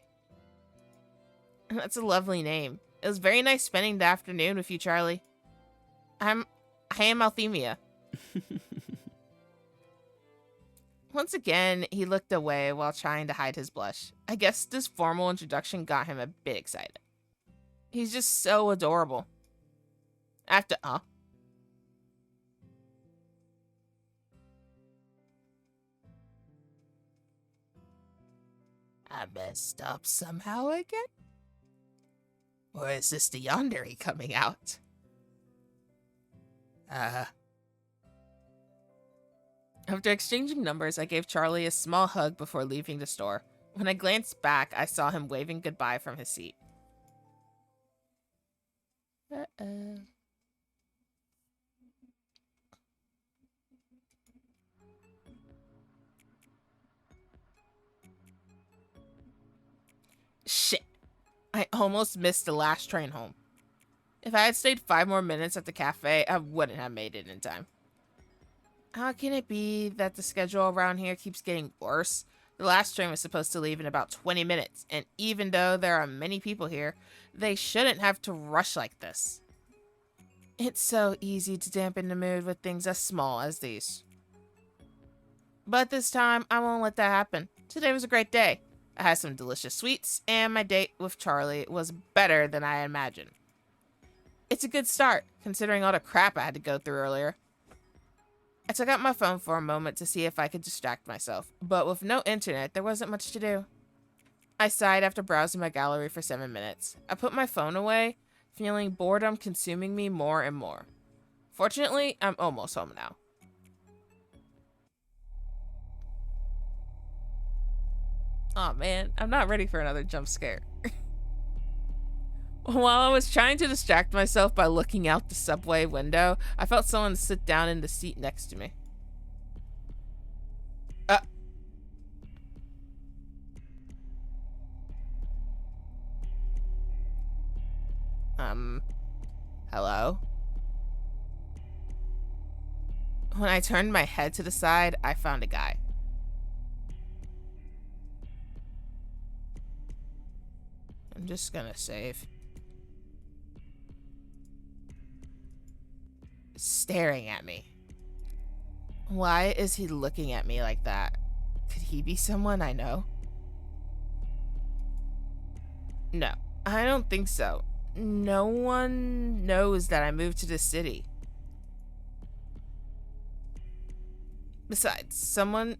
That's a lovely name. It was very nice spending the afternoon with you, Charlie. I am Althemia. Once again, he looked away while trying to hide his blush. I guess this formal introduction got him a bit excited. He's just so adorable. After, I messed up somehow again? Or is this the yandere coming out? After exchanging numbers, I gave Charlie a small hug before leaving the store. When I glanced back, I saw him waving goodbye from his seat. Shit. I almost missed the last train home. If I had stayed 5 more minutes at the cafe, I wouldn't have made it in time. How can it be that the schedule around here keeps getting worse? The last train was supposed to leave in about 20 minutes, and even though there are many people here, they shouldn't have to rush like this. It's so easy to dampen the mood with things as small as these. But this time, I won't let that happen. Today was a great day. I had some delicious sweets, and my date with Charlie was better than I imagined. It's a good start, considering all the crap I had to go through earlier. I took out my phone for a moment to see if I could distract myself, but with no internet, there wasn't much to do. I sighed after browsing my gallery for 7 minutes. I put my phone away, feeling boredom consuming me more and more. Fortunately, I'm almost home now. Aw, man, I'm not ready for another jump scare. While I was trying to distract myself by looking out the subway window, I felt someone sit down in the seat next to me. Hello? When I turned my head to the side, I found a guy. I'm just gonna save. Staring at me. Why is he looking at me like that? Could he be someone I know? No, I don't think so. No one knows that I moved to this city. Besides, someone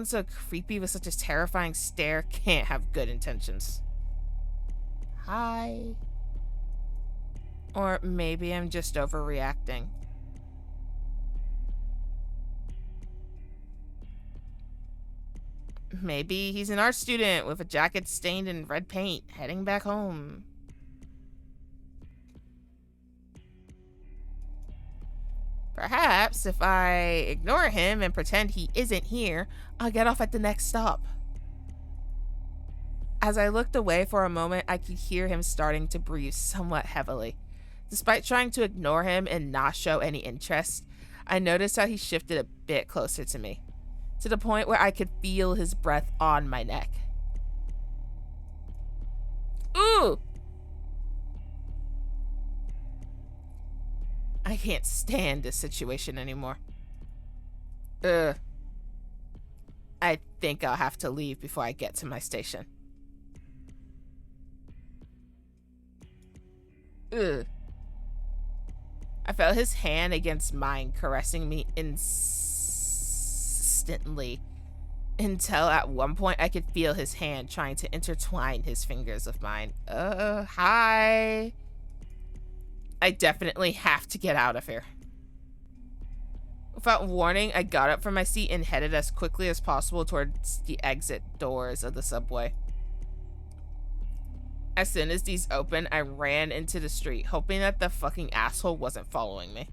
so creepy with such a terrifying stare can't have good intentions. Hi. Or maybe I'm just overreacting. Maybe he's an art student with a jacket stained in red paint, heading back home. Perhaps if I ignore him and pretend he isn't here, I'll get off at the next stop. As I looked away for a moment, I could hear him starting to breathe somewhat heavily. Despite trying to ignore him and not show any interest, I noticed how he shifted a bit closer to me, to the point where I could feel his breath on my neck. Ooh! I can't stand this situation anymore. Ugh. I think I'll have to leave before I get to my station. Ugh. I felt his hand against mine, caressing me insistently, until at one point I could feel his hand trying to intertwine his fingers with mine. Hi. I definitely have to get out of here. Without warning, I got up from my seat and headed as quickly as possible towards the exit doors of the subway. As soon as these opened, I ran into the street, hoping that the fucking asshole wasn't following me.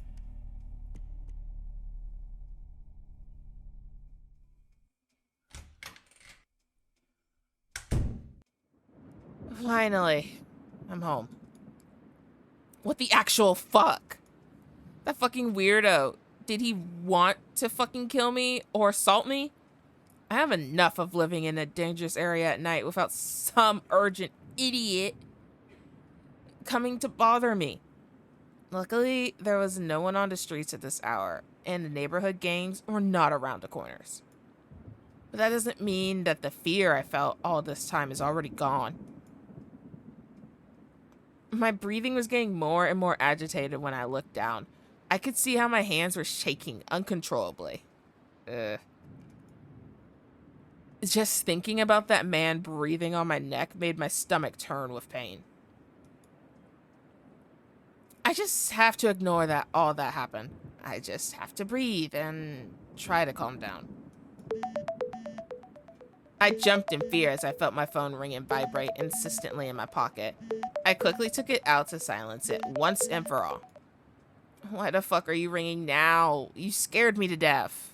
Finally, I'm home. What the actual fuck? That fucking weirdo. Did he want to fucking kill me or assault me? I have enough of living in a dangerous area at night without some urgent idiot coming to bother me. Luckily, there was no one on the streets at this hour, and the neighborhood gangs were not around the corners. But that doesn't mean that the fear I felt all this time is already gone. My breathing was getting more and more agitated when I looked down. I could see how my hands were shaking uncontrollably. Just thinking about that man breathing on my neck made my stomach turn with pain. I just have to ignore that all that happened. I just have to breathe and try to calm down. I jumped in fear as I felt my phone ring and vibrate insistently in my pocket. I quickly took it out to silence it once and for all. Why the fuck are you ringing now? You scared me to death.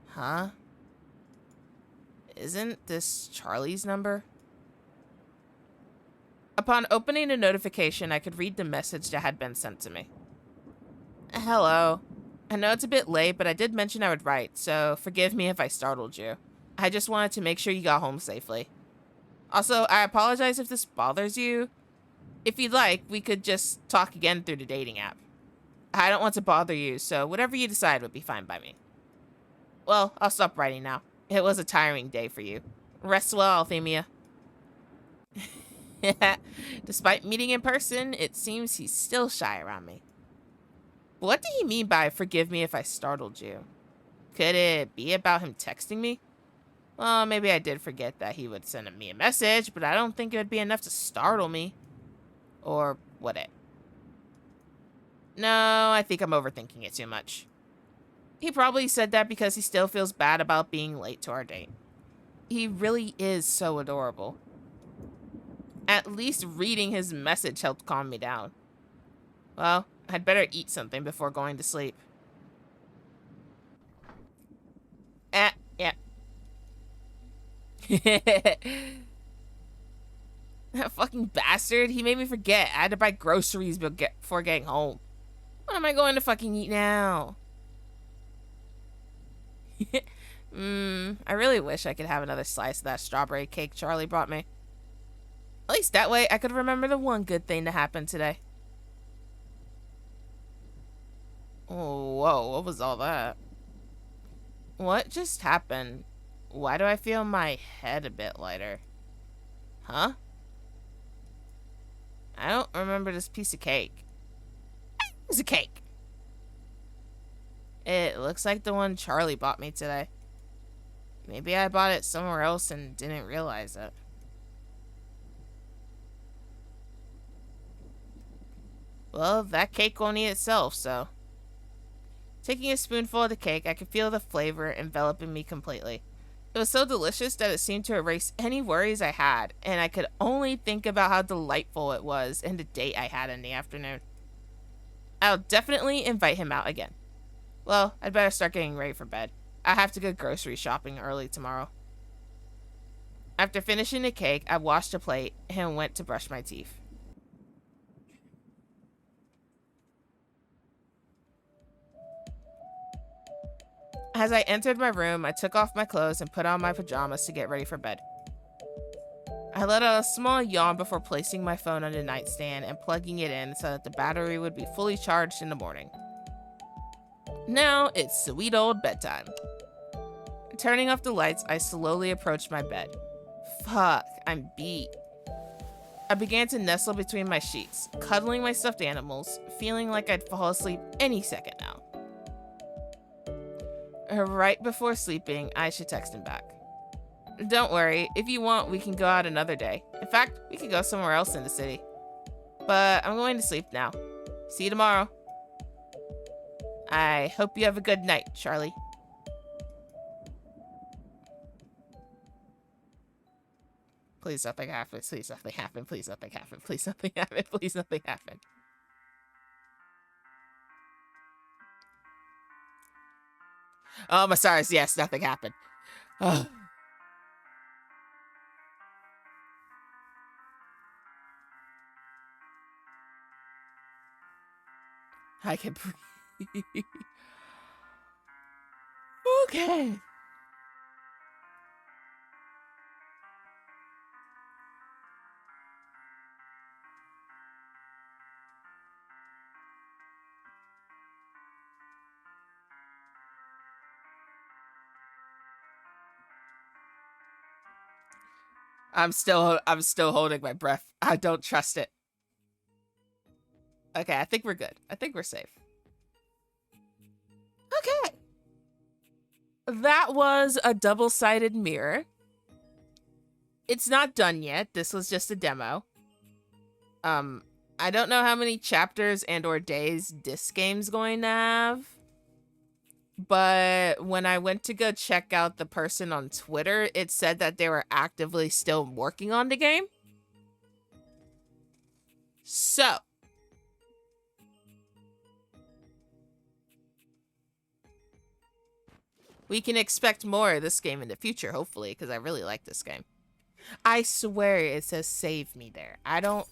Huh? Isn't this Charlie's number? Upon opening the notification, I could read the message that had been sent to me. Hello. I know it's a bit late, but I did mention I would write, so forgive me if I startled you. I just wanted to make sure you got home safely. Also, I apologize if this bothers you. If you'd like, we could just talk again through the dating app. I don't want to bother you, so whatever you decide would be fine by me. Well, I'll stop writing now. It was a tiring day for you. Rest well, Althemia. Despite meeting in person, it seems he's still shy around me. What did he mean by forgive me if I startled you? Could it be about him texting me? Well, maybe I did forget that he would send me a message, but I don't think it would be enough to startle me. Or would it? No, I think I'm overthinking it too much. He probably said that because he still feels bad about being late to our date. He really is so adorable. At least reading his message helped calm me down. Well, I'd better eat something before going to sleep. Yeah. That fucking bastard, he made me forget. I had to buy groceries before getting home. What am I going to fucking eat now? I really wish I could have another slice of that strawberry cake Charlie brought me. At least that way I could remember the one good thing that happened today. Oh, whoa, what was all that? What just happened? Why do I feel my head a bit lighter? Huh? I don't remember this piece of cake. It's a cake. It looks like the one Charlie bought me today. Maybe I bought it somewhere else and didn't realize it. Well, that cake won't eat itself, so. Taking a spoonful of the cake, I could feel the flavor enveloping me completely. It was so delicious that it seemed to erase any worries I had, and I could only think about how delightful it was and the date I had in the afternoon. I'll definitely invite him out again. Well, I'd better start getting ready for bed. I have to go grocery shopping early tomorrow. After finishing the cake, I washed a plate and went to brush my teeth. As I entered my room, I took off my clothes and put on my pajamas to get ready for bed. I let out a small yawn before placing my phone on the nightstand and plugging it in so that the battery would be fully charged in the morning. Now it's sweet old bedtime. Turning off the lights, I slowly approached my bed. Fuck, I'm beat. I began to nestle between my sheets, cuddling my stuffed animals, feeling like I'd fall asleep any second now. Right before sleeping, I should text him back. Don't worry, if you want, we can go out another day. In fact, we could go somewhere else in the city. But I'm going to sleep now. See you tomorrow. I hope you have a good night, Charlie. Please nothing happen. Please nothing happen. Please nothing happen. Please nothing happen. Please nothing happen. Oh, my stars. Yes, nothing happened. Oh. I can breathe. Okay. I'm still holding my breath. I don't trust it. Okay, I think we're good. I think we're safe. Okay. That was a double-sided mirror. It's not done yet. This was just a demo. I don't know how many chapters and or days this game's going to have. But when I went to go check out the person on Twitter, it said that they were actively still working on the game. So, we can expect more of this game in the future, hopefully, because I really like this game. I swear it says save me there. I don't